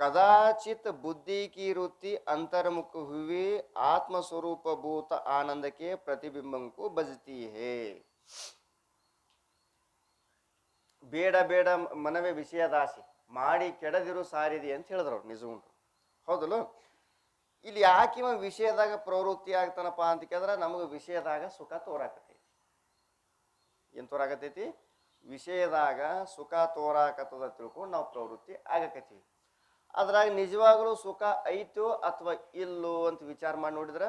S1: कदाचित बुद्धि की वृत्ति अंतर्मुख हुई आत्मस्वरूप भूत आनंद के प्रतिबिंबं को बजती है. ಬೇಡ ಬೇಡ ಮನವೇ ವಿಷಯದಾಸೆ ಮಾಡಿ ಕೆಡದಿರು ಸಾರಿದೆ ಅಂತ ಹೇಳಿದ್ರು ಅವ್ರು. ನಿಜ ಉಂಟು, ಹೌದಲ್ಲ? ಇಲ್ಲಿ ಯಾಕೆ ಇವ ವಿಷಯದಾಗ ಪ್ರವೃತ್ತಿ ಆಗ್ತಾನಪ್ಪ ಅಂತ ಕೇಳಿದ್ರೆ, ನಮಗೆ ವಿಷಯದಾಗ ಸುಖ ತೋರಾಕತೈತಿ. ಏನು ತೋರಾಕತೈತಿ? ವಿಷಯದಾಗ ಸುಖ ತೋರಾಕತ್ತದ ತಿಳ್ಕೊಂಡು ನಾವು ಪ್ರವೃತ್ತಿ ಆಗಕತ್ತೀವಿ. ಅದ್ರಾಗ ನಿಜವಾಗ್ಲೂ ಸುಖ ಐತೋ ಅಥವಾ ಇಲ್ಲೋ ಅಂತ ವಿಚಾರ ಮಾಡಿ ನೋಡಿದ್ರೆ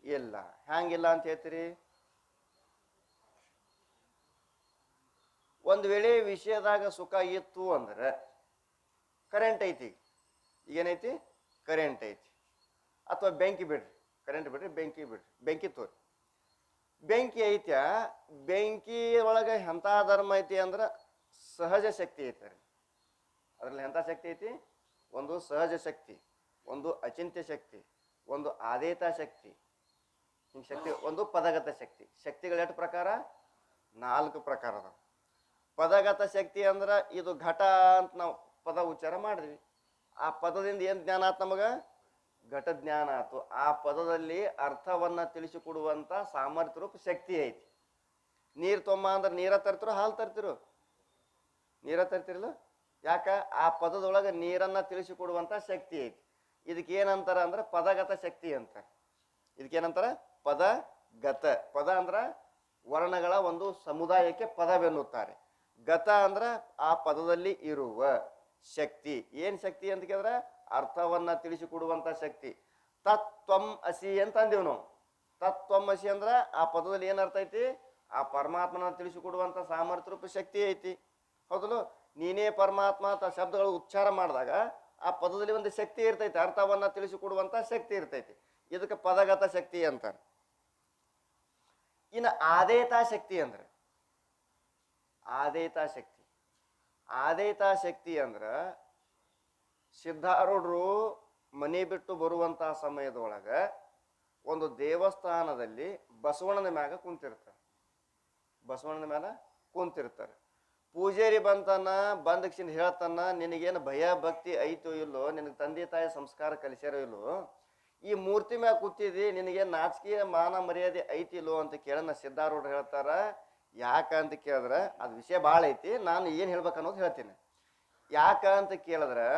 S1: ಇಲ್ಲ. ಹ್ಯಾಂಗಿಲ್ಲ ಅಂತ ಹೇಳ್ತೀರಿ? ಒಂದು ವೇಳೆ ವಿಷಯದಾಗ ಸುಖ ಇತ್ತು ಅಂದ್ರೆ ಕರೆಂಟ್ ಐತಿ, ಏನೈತಿ ಕರೆಂಟ್ ಐತಿ. ಅಥವಾ ಬೆಂಕಿ ಬಿಡ್ರಿ, ಕರೆಂಟ್ ಬಿಡ್ರಿ, ಬೆಂಕಿ ಬಿಡ್ರಿ, ಬೆಂಕಿ ತೋರಿ, ಬೆಂಕಿ ಐತ್ಯ, ಬೆಂಕಿ ಒಳಗೆ ಎಂಥ ಧರ್ಮ ಐತಿ ಅಂದ್ರೆ ಸಹಜ ಶಕ್ತಿ ಐತೆ. ಅದರಲ್ಲಿ ಎಂಥ ಶಕ್ತಿ ಐತಿ? ಒಂದು ಸಹಜ ಶಕ್ತಿ, ಒಂದು ಅಚಿಂತ್ಯ ಶಕ್ತಿ, ಒಂದು ಆದೇತ ಶಕ್ತಿ, ಹಿಂಗೆ ಶಕ್ತಿ, ಒಂದು ಪದಗತ ಶಕ್ತಿ. ಶಕ್ತಿಗಳು ಎಷ್ಟು ಪ್ರಕಾರ? 4 ಪ್ರಕಾರ ಅದಾವ. ಪದಗತ ಶಕ್ತಿ ಅಂದ್ರೆ ಇದು ಘಟ ಅಂತ ನಾವು ಪದ ಉಚ್ಚಾರ ಮಾಡಿದ್ವಿ, ಆ ಪದದಿಂದ ಏನು ಜ್ಞಾನ ಆತು ನಮಗೆ? ಘಟ ಜ್ಞಾನ ಆಯ್ತು. ಆ ಪದದಲ್ಲಿ ಅರ್ಥವನ್ನ ತಿಳಿಸಿಕೊಡುವಂತ ಸಾಮರ್ಥ್ಯ ರೂಪ ಶಕ್ತಿ ಐತಿ. ನೀರು ತೊಂಬ ಅಂದ್ರೆ ನೀರ ತರ್ತಿರೋ ಹಾಲು ತರ್ತಿರೋ? ನೀರ ತರ್ತಿರಲ್ಲ. ಯಾಕ? ಆ ಪದದೊಳಗೆ ನೀರನ್ನ ತಿಳಿಸಿಕೊಡುವಂತ ಶಕ್ತಿ ಐತಿ. ಇದಕ್ಕೆ ಏನಂತಾರ ಅಂದ್ರೆ ಪದಗತ ಶಕ್ತಿ ಅಂತ. ಇದಕ್ಕೇನಂತಾರ? ಪದಗತ. ಪದ ಅಂದ್ರ ವರ್ಣಗಳ ಒಂದು ಸಮುದಾಯಕ್ಕೆ ಪದವೆನ್ನುತ್ತಾರೆ. ಗತ ಅಂದ್ರ ಆ ಪದದಲ್ಲಿ ಇರುವ ಶಕ್ತಿ. ಏನ್ ಶಕ್ತಿ ಅಂತ ಕೇಳಿದ್ರೆ ಅರ್ಥವನ್ನ ತಿಳಿಸಿಕೊಡುವಂತ ಶಕ್ತಿ. ತತ್ವಂ ಅಸಿ ಅಂತ ಅಂದೇವ್ ನಾವು. ತತ್ವಂ ಅಸಿ ಅಂದ್ರ ಆ ಪದದಲ್ಲಿ ಏನ್ ಅರ್ಥ ಐತಿ? ಆ ಪರಮಾತ್ಮನ ತಿಳಿಸಿಕೊಡುವಂತ ಸಾಮರ್ಥ್ಯ ರೂಪ ಶಕ್ತಿ ಐತಿ. ಹೌದಲ್ಲ? ನೀನೇ ಪರಮಾತ್ಮ ಅಂತ ಶಬ್ದಗಳು ಉಚ್ಚಾರ ಮಾಡಿದಾಗ ಆ ಪದದಲ್ಲಿ ಒಂದು ಶಕ್ತಿ ಇರ್ತೈತಿ, ಅರ್ಥವನ್ನ ತಿಳಿಸಿಕೊಡುವಂತ ಶಕ್ತಿ ಇರ್ತೈತಿ. ಇದಕ್ಕೆ ಪದಗತ ಶಕ್ತಿ ಅಂತಾರೆ. ಇನ್ನು ಆದೇತ ಶಕ್ತಿ ಅಂದ್ರೆ, ಆದೇತ ಶಕ್ತಿ, ಆದೇತ ಶಕ್ತಿ ಅಂದ್ರ ಸಿದ್ಧಾರೂಢರು ಮನೆ ಬಿಟ್ಟು ಬರುವಂತಹ ಸಮಯದೊಳಗ ಒಂದು ದೇವಸ್ಥಾನದಲ್ಲಿ ಬಸವಣ್ಣನ ಮ್ಯಾಗ ಕುಂತಿರ್ತಾರೆ. ಬಸವಣ್ಣನ ಮ್ಯಾಲ ಕುಂತಿರ್ತಾರೆ. ಪೂಜಾರಿ ಬಂತನ, ಬಂದಕ್ಷಿಣ ಹೇಳ್ತಾನ, ನಿನಗೇನು ಭಯ ಭಕ್ತಿ ಐತೋ ಇಲ್ಲೋ, ನಿನಗೆ ತಂದೆ ತಾಯಿ ಸಂಸ್ಕಾರ ಕಲಿಸ್ಯಾರೋ ಇಲ್ಲೋ, ಈ ಮೂರ್ತಿ ಮ್ಯಾಗ ಕೂತಿದಿ, ನಿನಗೆ ನಾಚಿಕೆ ಮಾನ ಮರ್ಯಾದೆ ಐತಿಲ್ಲೋ ಅಂತ ಕೇಳೋಣ. ಸಿದ್ಧಾರೂಢರು ಹೇಳ್ತಾರ. ಯಾಕ ಅಂತ ಕೇಳಿದ್ರೆ ಅದು ವಿಷಯ ಭಾಳ ಐತಿ, ನಾನು ಏನು ಹೇಳ್ಬೇಕು ಅನ್ನೋದು ಹೇಳ್ತೀನಿ. ಯಾಕ ಅಂತ ಕೇಳಿದ್ರೆ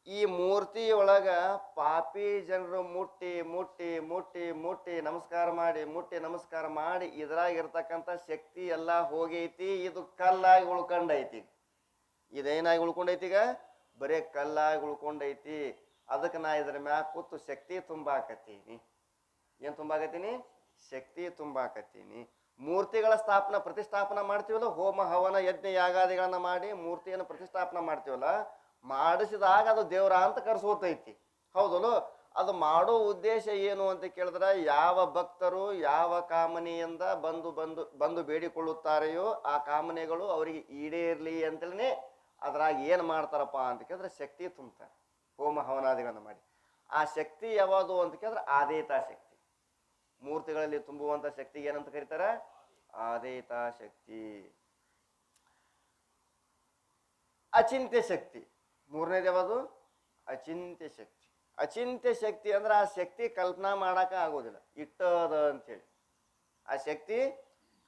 S1: ಈ ಮೂರ್ತಿ ಒಳಗ ಪಾಪಿ ಜನರು ಮುಟ್ಟಿ ಮುಟ್ಟಿ ಮುಟ್ಟಿ ಮುಟ್ಟಿ ನಮಸ್ಕಾರ ಮಾಡಿ, ಮುಟ್ಟಿ ನಮಸ್ಕಾರ ಮಾಡಿ ಇದ್ರಾಗಿರ್ತಕ್ಕಂಥ ಶಕ್ತಿ ಎಲ್ಲ ಹೋಗೈತಿ. ಇದು ಕಲ್ಲಾಗಿ ಉಳ್ಕೊಂಡೈತಿ. ಇದೇನಾಗಿ ಉಳ್ಕೊಂಡೈತಿ? ಈಗ ಬರೇ ಕಲ್ಲಾಗಿ ಉಳ್ಕೊಂಡೈತಿ. ಅದಕ್ಕೆ ನಾ ಇದ್ರ ಮ್ಯಾಗ ಕೂತು ಶಕ್ತಿ ತುಂಬಾಕತ್ತೀನಿ. ಏನ್ ತುಂಬಾಕತ್ತೀನಿ? ಶಕ್ತಿ ತುಂಬಾಕತ್ತೀನಿ. ಮೂರ್ತಿಗಳ ಸ್ಥಾಪನಾ ಪ್ರತಿಷ್ಠಾಪನಾ ಮಾಡ್ತೀವಲ್ಲ, ಹೋಮ ಹವನ ಯಜ್ಞ ಯಾಗಾದಿಗಳನ್ನ ಮಾಡಿ ಮೂರ್ತಿಯನ್ನು ಪ್ರತಿಷ್ಠಾಪನಾ ಮಾಡ್ತೀವಲ್ಲ, ಮಾಡಿಸಿದಾಗ ಅದು ದೇವರ ಅಂತ ಕರ್ಸೋತೈತಿ. ಹೌದಲ್ಲ? ಅದು ಮಾಡೋ ಉದ್ದೇಶ ಏನು ಅಂತ ಕೇಳಿದ್ರೆ, ಯಾವ ಭಕ್ತರು ಯಾವ ಕಾಮನೆಯಿಂದ ಬಂದು ಬಂದು ಬಂದು ಬೇಡಿಕೊಳ್ಳುತ್ತಾರೆಯೋ ಆ ಕಾಮನೆಗಳು ಅವರಿಗೆ ಈಡೇರ್ಲಿ ಅಂತಲೇ ಅದ್ರಾಗ ಏನು ಮಾಡ್ತಾರಪ್ಪ ಅಂತ ಕೇಳಿದ್ರೆ ಶಕ್ತಿ ತುಂಬ್ತಾರೆ, ಹೋಮ ಹವನಾದಿಗಳನ್ನ ಮಾಡಿ. ಆ ಶಕ್ತಿ ಯಾವುದು ಅಂತ ಕೇಳಿದ್ರೆ ಆದೇತ ಶಕ್ತಿ. ಮೂರ್ತಿಗಳಲ್ಲಿ ತುಂಬುವಂತ ಶಕ್ತಿ ಏನಂತ ಕರೀತಾರೆ? ಆದೇತ ಶಕ್ತಿ. ಅಚಿಂತ್ಯ ಶಕ್ತಿ ಮೂರನೇದು ಯಾವುದು? ಅಚಿಂತ್ಯ ಶಕ್ತಿ. ಅಚಿಂತ್ಯ ಶಕ್ತಿ ಅಂದ್ರೆ ಆ ಶಕ್ತಿ ಕಲ್ಪನಾ ಮಾಡಾಕ ಆಗೋದಿಲ್ಲ, ಇಟ್ಟದ ಅಂತೇಳಿ. ಆ ಶಕ್ತಿ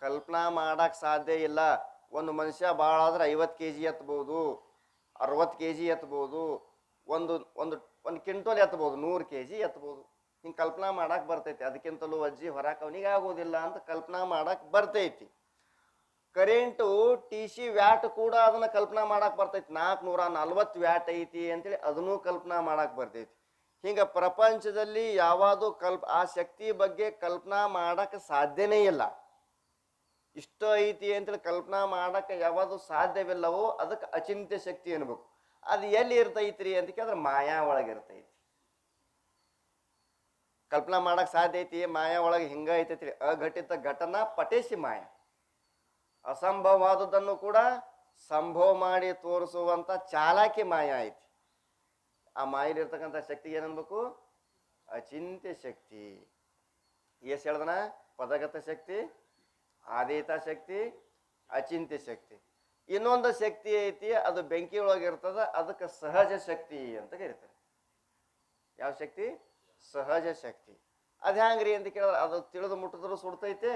S1: ಕಲ್ಪನಾ ಮಾಡಕ್ ಸಾಧ್ಯ ಇಲ್ಲ. ಒಂದು ಮನುಷ್ಯ ಭಾಳ ಆದ್ರೆ 50 kg ಎತ್ತಬಹುದು, 60 kg ಎತ್ತಬಹುದು, ಒಂದು ಒಂದು ಒಂದು ಕ್ವಿಂಟಲ್ ಎತ್ತಬಹುದು, 100 kg ಎತ್ತಬಹುದು. ಹಿಂಗೆ ಕಲ್ಪನಾ ಮಾಡಕ್ ಬರ್ತೈತಿ. ಅದಕ್ಕಿಂತಲೂ ಅಜ್ಜಿ ಹೊರಕ್ ಅವನಿಗೆ ಆಗೋದಿಲ್ಲ ಅಂತ ಕಲ್ಪನಾ ಮಾಡಕ್ ಬರ್ತೈತಿ. ಕರೆಂಟು TC ವ್ಯಾಟ್ ಕೂಡ ಅದನ್ನ ಕಲ್ಪನಾ ಮಾಡಕ್ ಬರ್ತೈತಿ. 440 ವ್ಯಾಟ್ ಐತಿ ಅಂತೇಳಿ ಅದನ್ನೂ ಕಲ್ಪನಾ ಮಾಡಕ್ ಬರ್ತೈತಿ. ಹಿಂಗ ಪ್ರಪಂಚದಲ್ಲಿ ಯಾವುದು ಆ ಶಕ್ತಿ ಬಗ್ಗೆ ಕಲ್ಪನಾ ಮಾಡಕ್ ಸಾಧ್ಯನೇ ಇಲ್ಲ. ಇಷ್ಟ ಐತಿ ಅಂತೇಳಿ ಕಲ್ಪನಾ ಮಾಡಕ್ ಯಾವುದು ಸಾಧ್ಯವಿಲ್ಲವೋ ಅದಕ್ಕೆ ಅಚಿಂತ್ಯ ಶಕ್ತಿ ಅನ್ಬೇಕು. ಅದು ಎಲ್ಲಿ ಇರ್ತೈತ್ರಿ ಅಂತ ಕೇಳಿದ್ರೆ ಮಾಯಾ ಒಳಗಿರ್ತೈತಿ. ಕಲ್ಪನಾ ಮಾಡಕ್ ಸಾಧ್ಯ ಐತಿ, ಮಾಯಾ ಒಳಗೆ ಹಿಂಗ ಐತೈತಿ. ಅಘಟಿತ ಘಟನಾ ಪಟೇಶಿ ಮಾಯ. ಅಸಂಭವವಾದದ್ದನ್ನು ಕೂಡ ಸಂಭವ ಮಾಡಿ ತೋರಿಸುವಂತ ಚಾಲಾಕಿ ಮಾಯ ಐತಿ. ಆ ಮಾಯಲಿರ್ತಕ್ಕಂಥ ಶಕ್ತಿ ಏನನ್ಬೇಕು? ಅಚಿಂತ್ಯ ಶಕ್ತಿ. ಎಸ್ ಹೇಳ್ದನ? ಪದಗತ ಶಕ್ತಿ, ಆದೇತ ಶಕ್ತಿ, ಅಚಿಂತ್ಯ ಶಕ್ತಿ. ಇನ್ನೊಂದು ಶಕ್ತಿ ಐತಿ, ಅದು ಬೆಂಕಿ ಒಳಗಿರ್ತದ, ಅದಕ್ಕೆ ಸಹಜ ಶಕ್ತಿ ಅಂತ ಕರೀತಾರೆ. ಯಾವ ಶಕ್ತಿ? ಸಹಜ ಶಕ್ತಿ. ಅದ್ ಹ್ಯಾಂಗ್ರಿ ಅಂತ ಕೇಳಿದ್ರೆ, ಅದು ತಿಳಿದು ಮುಟ್ಟಿದ್ರು ಸುಡ್ತೈತೆ,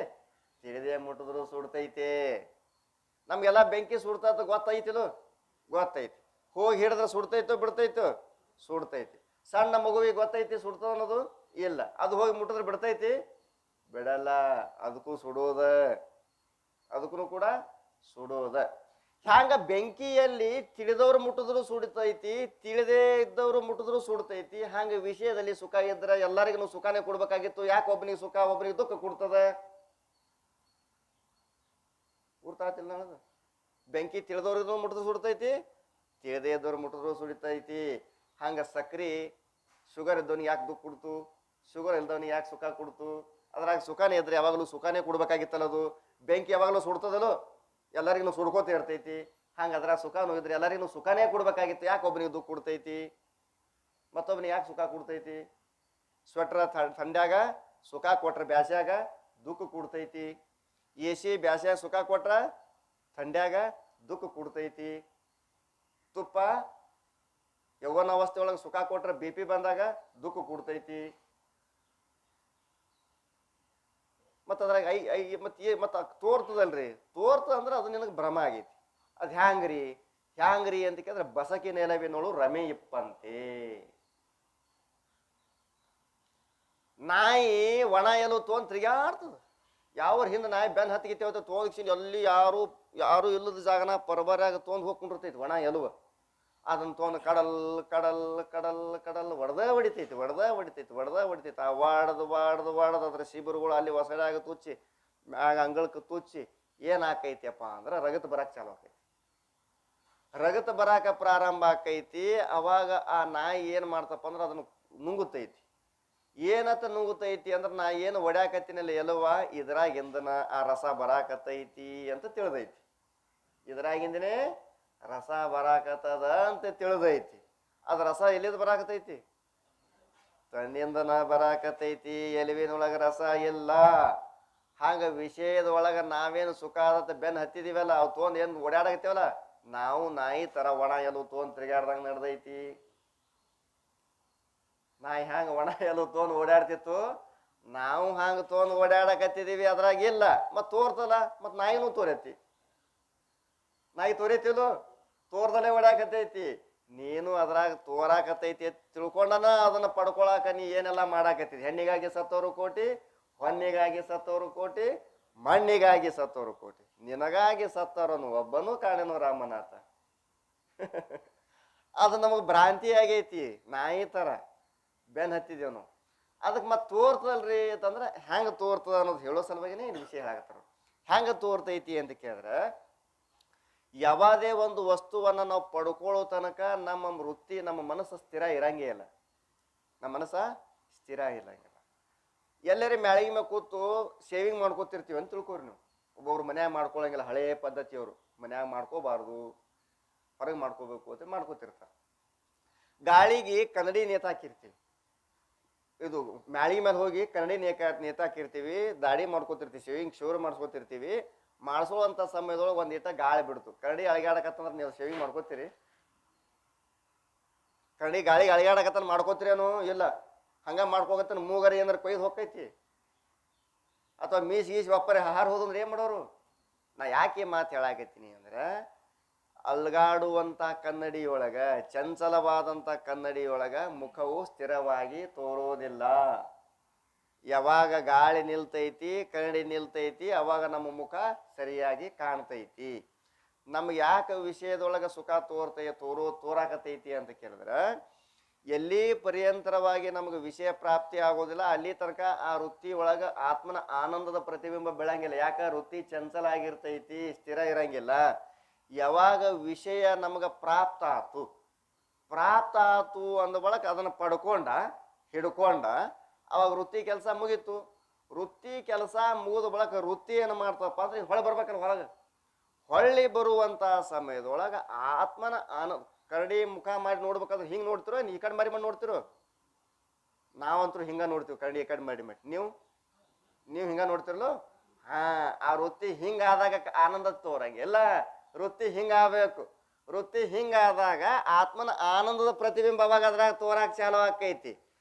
S1: ತಿಳಿದೇ ಮುಟ್ಟಿದ್ರು ಸುಡ್ತೈತೆ. ನಮ್ಗೆಲ್ಲ ಬೆಂಕಿ ಸುಡ್ತೈತ ಗೊತ್ತೈತಿಲು? ಗೊತ್ತೈತಿ. ಹೋಗಿ ಹಿಡಿದ್ರೆ ಸುಡ್ತೈತೋ ಬಿಡ್ತೈತೋ? ಸುಡ್ತೈತಿ. ಸಣ್ಣ ಮಗುವಿಗೆ ಗೊತ್ತೈತಿ ಸುಡ್ತದ ಅನ್ನೋದು? ಇಲ್ಲ. ಅದು ಹೋಗಿ ಮುಟ್ಟಿದ್ರೆ ಬಿಡ್ತೈತಿ? ಬಿಡಲ್ಲ. ಅದಕ್ಕೂ ಸುಡೋದ, ಅದಕ್ಕೂ ಕೂಡ ಸುಡೋದ. ಹ್ಯಾಂಗ ಬೆಂಕಿಯಲ್ಲಿ ತಿಳಿದವ್ರು ಮುಟ್ಟಿದ್ರು ಸುಡ್ತೈತಿ, ತಿಳಿದೇ ಇದ್ದವ್ರು ಮುಟ್ಟಿದ್ರು ಸುಡ್ತೈತಿ. ಹಂಗ ವಿಷಯದಲ್ಲಿ ಸುಖ ಇದ್ರೆ ಎಲ್ಲರಿಗೂ ಸುಖನೇ ಕೊಡ್ಬೇಕಾಗಿತ್ತು. ಯಾಕೆ ಒಬ್ಬನಿಗೆ ಸುಖ ಒಬ್ಬನಿಗೆ ದುಃಖ ಕೊಡ್ತದ? ಗುರ್ತಾತಿಲ್ಲ ನನದು. ಬೆಂಕಿ ತಿಳಿದವ್ರಿಗೂ ಮುಟ್ಟಿದ್ರು ಸುಡ್ತೈತಿ, ತಿಳಿದೇ ಇದ್ದವ್ರು ಮುಟ್ಟಿದ್ರು ಸುಡಿತೈತಿ. ಹಂಗೆ ಸಕ್ರೆ ಶುಗರ್ ಇದ್ದವನಿಗೆ ಯಾಕೆ ದುಃಖ ಕೊಡ್ತು, ಶುಗರ್ ಇಲ್ದವನಿಗೆ ಯಾಕೆ ಸುಖ ಕೊಡ್ತು? ಅದ್ರಾಗ ಸುಖನೇ ಇದ್ರೆ ಯಾವಾಗಲೂ ಸುಖನೇ ಕೊಡ್ಬೇಕಾಗಿತ್ತಲ್ಲ. ಅದು ಬೆಂಕಿ ಯಾವಾಗಲೂ ಸುಡ್ತದಲ್ಲೋ, ಎಲ್ಲರಿಗೂ ಸುಡ್ಕೋತ ಇರ್ತೈತಿ. ಹಂಗೆ ಅದ್ರಾಗ ಸುಖನೂ ಇದ್ರೆ ಎಲ್ಲರಿಗೂ ಸುಖನೇ ಕೊಡ್ಬೇಕಾಗಿತ್ತು, ಯಾಕೆ ಒಬ್ಬನಿಗೆ ದುಃಖ ಕೊಡ್ತೈತಿ, ಮತ್ತೊಬ್ಬನಿಗೆ ಯಾಕೆ ಸುಖ ಕೊಡ್ತೈತಿ? ಸ್ವೆಟ್ರ ಥಂಡ್ಯಾಗ ಸುಖ ಕೊಟ್ರೆ ಬ್ಯಾಸ್ಯಾಗ ದುಃಖ ಕೊಡ್ತೈತಿ. ಎ ಸಿ ಬ್ಯಾಸ್ಯಾಗ ಸುಖ ಕೊಟ್ರ ಥಂಡ್ಯಾಗ ದುಃಖ ಕೊಡ್ತೈತಿ. ತುಪ್ಪ ಯೌವನ ಅವಸ್ಥೆ ಒಳಗೆ ಸುಖ ಕೊಟ್ರೆ ಬಿ ಪಿ ಬಂದಾಗ ದುಃಖ ಕೊಡ್ತೈತಿ. ಮತ್ತು ಅದ್ರಾಗ ಮತ್ತು ತೋರ್ತದಲ್ರಿ, ತೋರ್ತದ ಅಂದ್ರೆ ಅದು ನಿನಗೆ ಭ್ರಮ ಆಗೈತಿ. ಅದು ಹ್ಯಾಂಗ್ರಿ ಅಂತ ಕೇಳಿದ್ರೆ ಬಸಕಿ ನೆಲವಿನೋಳು ರಮೆ ಇಪ್ಪಂತೆ. ನಾಯಿ ಒಣ ಎಲು ತೊಗೊಂಡು ತಿರುಗಾಡ್ತದ. ಯಾವ ಹಿಂದೆ ನಾಯಿ ಬೆನ್ ಹತ್ತಿಗಿತ್ತೇವತ್ತ ತೊಗೊಂಡು ಎಲ್ಲಿ ಯಾರು ಇಲ್ಲದ ಜಾಗನ ಪರಬರಾಗ ತೊಗೊಂಡು ಹೋಗ್ಕೊಂಡಿರ್ತೈತಿ ಒಣ ಎಲುವ. ಅದನ್ನ ತೊಗೊಂಡು ಕಡಲ್ ಕಡಲ್ ಕಡಲ್ ಕಡಲ್ ಹೊಡೆತೈತಿ. ಆ ವಾಡ್ದು ಅದ್ರ ಶಿಬಿರುಗಳು ಅಲ್ಲಿ ಹೊಸಡಾಗ ತುಚ್ಚಿ ಮ್ಯಾಗ ಅಂಗಳಕ್ಕೆ ತುಚ್ಚಿ ಏನಾಕೈತಿಯಪ್ಪ ಅಂದ್ರೆ ರಗತ್ ಬರಾಕ್ ಚಾಲು ಆಕೈತಿ. ರಗತ್ ಬರಾಕ ಪ್ರಾರಂಭ ಆಕೈತಿ. ಅವಾಗ ಆ ನಾಯಿ ಏನ್ ಮಾಡ್ತಪ್ಪ ಅಂದ್ರೆ ಅದನ್ನ ನುಂಗುತ್ತೈತಿ. ಏನತ್ತ ನುಂಗುತ್ತೈತಿ ಅಂದ್ರೆ ನಾ ಏನು ಒಡ್ಯಾಕತ್ತಿನಲ್ಲಿ ಎಲುವ ಇದ್ರಾಗಿಂದನ ಆ ರಸ ಬರಾಕತ್ತೈತಿ ಅಂತ ತಿಳಿದೈತಿ. ಇದ್ರಾಗಿಂದನೇ ರಸ ಬರಾಕತ್ತದ ಅಂತ ತಿಳಿದೈತಿ. ಅದ ರಸ ಎಲ್ಲಿದ್ ಬರಾಕತೈತಿ? ತನ್ನಿಂದನ ಬರಾಕತೈತಿ. ಎಲುವಿನೊಳಗ ರಸ ಇಲ್ಲ. ಹಂಗ ವಿಷಯದ ಒಳಗ ನಾವೇನು ಸುಖ ಆದತ್ತ ಬೆನ್ ಹತ್ತಿದೀವಲ್ಲ, ಅವು ತೊಗೊಂಡ್ ಏನ್ ಓಡಾಡಕತ್ತೇವಲ್ಲ, ನಾವು ನಾಯಿ ತರ ಒಣ ಎಲು ತೊಗೊಂಡ್ ತಿರುಗಾಡ್ದಂಗ ನಡ್ದೈತಿ. ನಾಯಿ ಹ್ಯಾಂಗ ಒಣ ಎಲು ತೊಗೊಂಡ್ ಓಡಾಡ್ತಿತ್ತು, ನಾವು ಹಂಗ ತೊಗೊಂಡ್ ಓಡಾಡಕತ್ತಿದೀವಿ. ಅದ್ರಾಗ ಇಲ್ಲ. ಮತ್ ತೋರ್ತಲ್ಲ, ಮತ್ ನಾಯಿನೂ ತೋರೈತಿ. ನಾಯಿ ತೋರೈತಿಲ್ಲೋ, ತೋರ್ದಲ್ಲೇ ಓಡಾಕತೈತಿ. ನೀನು ಅದ್ರಾಗ ತೋರಾಕತೈತಿ ತಿಳ್ಕೊಂಡನ ಅದನ್ನ ಪಡ್ಕೊಳಕ ನೀ ಏನೆಲ್ಲ ಮಾಡಾಕತ್ತಿದ್. ಹೆಣ್ಣಿಗಾಗಿ ಸತ್ತವರು ಕೋಟಿ, ಹೊನ್ನಿಗಾಗಿ ಸತ್ತವರು ಕೋಟಿ, ಮಣ್ಣಿಗಾಗಿ ಸತ್ತವರು ಕೋಟಿ, ನಿನಗಾಗಿ ಸತ್ತವರನು ಒಬ್ಬನು ಕಾಣೆನು ರಾಮನಾಥ. ಅದು ನಮಗ್ ಭ್ರಾಂತಿ ಆಗೈತಿ. ನಾಯಿ ತರ ಬೆನ್ ಹತ್ತಿದೇವ್ ನಾವು. ಅದಕ್ಕೆ ಮತ್ತೆ ತೋರ್ತದಲ್ರಿ ಅಂತಂದ್ರೆ ಹೆಂಗ ತೋರ್ತದ ಅನ್ನೋದು ಹೇಳೋ ಸಲುವಾಗಿನೇ ಇಲ್ಲಿ ವಿಷಯ ಹೇಳಕತ್ತಾರ. ಹೆಂಗ ತೋರ್ತೈತಿ ಅಂತ ಕೇಳಿದ್ರೆ, ಯಾವುದೇ ಒಂದು ವಸ್ತುವನ್ನ ನಾವು ಪಡ್ಕೊಳ್ಳೋ ತನಕ ನಮ್ಮ ವೃತ್ತಿ, ನಮ್ಮ ಮನಸ್ಸು ಸ್ಥಿರ ಇರಂಗೇ ಇಲ್ಲ. ನಮ್ಮ ಮನಸ್ಸ ಸ್ಥಿರ ಇರಂಗಿಲ್ಲ. ಎಲ್ಲರೂ ಮ್ಯಾಳಿಗೆ ಮೇಲೆ ಕೂತು ಶೇವಿಂಗ್ ಮಾಡ್ಕೋತಿರ್ತೀವಿ ಅಂತ ತಿಳ್ಕೊರಿ ನೀವು. ಒಬ್ಬೊಬ್ರು ಮನ್ಯಾಗ ಮಾಡ್ಕೊಳಂಗಿಲ್ಲ, ಹಳೇ ಪದ್ಧತಿಯವರು. ಮನ್ಯಾಗ ಮಾಡ್ಕೋಬಾರ್ದು, ಹೊರಗೆ ಮಾಡ್ಕೋಬೇಕು ಅಂತ ಮಾಡ್ಕೋತಿರ್ತಾರೆ. ಗಾಳಿಗೆ ಕನ್ನಡಿ ನೇತಾಕಿರ್ತೀವಿ. ಇದು ಮ್ಯಾಳಿಗೆ ಮೇಲೆ ಹೋಗಿ ಕನ್ನಡಿ ನೇತಾಕಿರ್ತೀವಿ. ದಾಡಿ ಮಾಡ್ಕೋತಿರ್ತೀವಿ, ಶೇವಿಂಗ್ ಮಾಡಿಸ್ಕೋತಿರ್ತೀವಿ. ಮಾಡಿಸೋವಂಥ ಸಮಯದೊಳಗೆ ಒಂದ್ ಈಟ ಗಾಳಿ ಬಿಡ್ತು, ಕನ್ನಡಿ ಅಳಿಗಾಡಕತ್ತಂದ್ರೆ ನೀವು ಶೇವಿಂಗ್ ಮಾಡ್ಕೋತೀರಿ? ಕನ್ನಡಿ ಗಾಳಿಗೆ ಅಳಿಗಾಡಕತ್ತ ಮಾಡ್ಕೋತೀರೇನು? ಇಲ್ಲ. ಹಂಗ ಮಾಡ್ಕೋಕತ್ತ ಮೂಗರಿ ಏನಾರ ಕೊಯ್ದು ಹೋಗ್ತೈತಿ, ಅಥವಾ ಮೀಸ್ ಒಪ್ಪರೆ ಹಾರು ಹೋದಂದ್ರೆ ಏನ್ ಮಾಡೋರು? ನಾ ಯಾಕೆ ಮಾತು ಹೇಳಾಕತ್ತೀನಿ ಅಂದ್ರೆ, ಅಲ್ಗಾಡುವಂತ ಕನ್ನಡಿಯೊಳಗ, ಚಂಚಲವಾದಂತ ಕನ್ನಡಿಯೊಳಗ ಮುಖವು ಸ್ಥಿರವಾಗಿ ತೋರೋದಿಲ್ಲ. ಯಾವಾಗ ಗಾಳಿ ನಿಲ್ತೈತಿ, ಕನ್ನಡಿ ನಿಲ್ತೈತಿ, ಅವಾಗ ನಮ್ಮ ಮುಖ ಸರಿಯಾಗಿ ಕಾಣ್ತೈತಿ. ನಮ್ಗೆ ಯಾಕೆ ವಿಷಯದೊಳಗ ಸುಖ ತೋರಾಕತೈತಿ ಅಂತ ಕೇಳಿದ್ರೆ, ಎಲ್ಲಿ ಪರ್ಯಂತರವಾಗಿ ನಮ್ಗೆ ವಿಷಯ ಪ್ರಾಪ್ತಿ ಆಗೋದಿಲ್ಲ ಅಲ್ಲಿ ತನಕ ಆ ವೃತ್ತಿ ಒಳಗ ಆತ್ಮನ ಆನಂದದ ಪ್ರತಿಬಿಂಬ ಬೆಳಂಗಿಲ್ಲ. ಯಾಕ? ವೃತ್ತಿ ಚಂಚಲ ಆಗಿರ್ತೈತಿ, ಸ್ಥಿರ ಇರಂಗಿಲ್ಲ. ಯಾವಾಗ ವಿಷಯ ನಮ್ಗ ಪ್ರಾಪ್ತ ಆತು ಅಂದ ಬಳಕ ಅದನ್ನ ಹಿಡ್ಕೊಂಡ ಅವಾಗ ವೃತ್ತಿ ಕೆಲಸ ಮುಗೀತು. ವೃತ್ತಿ ಕೆಲಸ ಮುಗಿದ ಬಳಕ ವೃತ್ತಿ ಏನು ಮಾಡ್ತಪ್ಪ ಅಂದ್ರೆ ಹೊಳೆ ಬರ್ಬೇಕಲ್ಲ ಹೊರಗೆ. ಹೊಳ್ಳಿ ಬರುವಂತ ಸಮಯದೊಳಗ ಆತ್ಮನ ಕರಡಿ ಮುಖ ಮಾಡಿ ನೋಡ್ಬೇಕಾದ್ರೆ ಹಿಂಗ್ ನೋಡ್ತಿರೋ, ಈ ಕಡೆ ಮಾಡಿ ನೋಡ್ತಿರೋ? ನಾವಂತರೂ ಹಿಂಗ ನೋಡ್ತೀವಿ, ಕರಡಿ ಈ ಕಡೆ ಮಾಡಿ. ನೀವು ಹಿಂಗ ನೋಡ್ತಿರ್ಲೋ? ಆ ವೃತ್ತಿ ಹಿಂಗಾದಾಗ ಆನಂದ ತೋರಂಗಿಲ್ಲ. ವೃತ್ತಿ ಹಿಂಗಾಗಬೇಕು. ವೃತ್ತಿ ಹಿಂಗಾದಾಗ ಆತ್ಮನ ಆನಂದದ ಪ್ರತಿಬಿಂಬ ಅವಾಗ ಅದ್ರಾಗ ತೋರಾಕ ಚಾಲು ಆಕೈತಿ.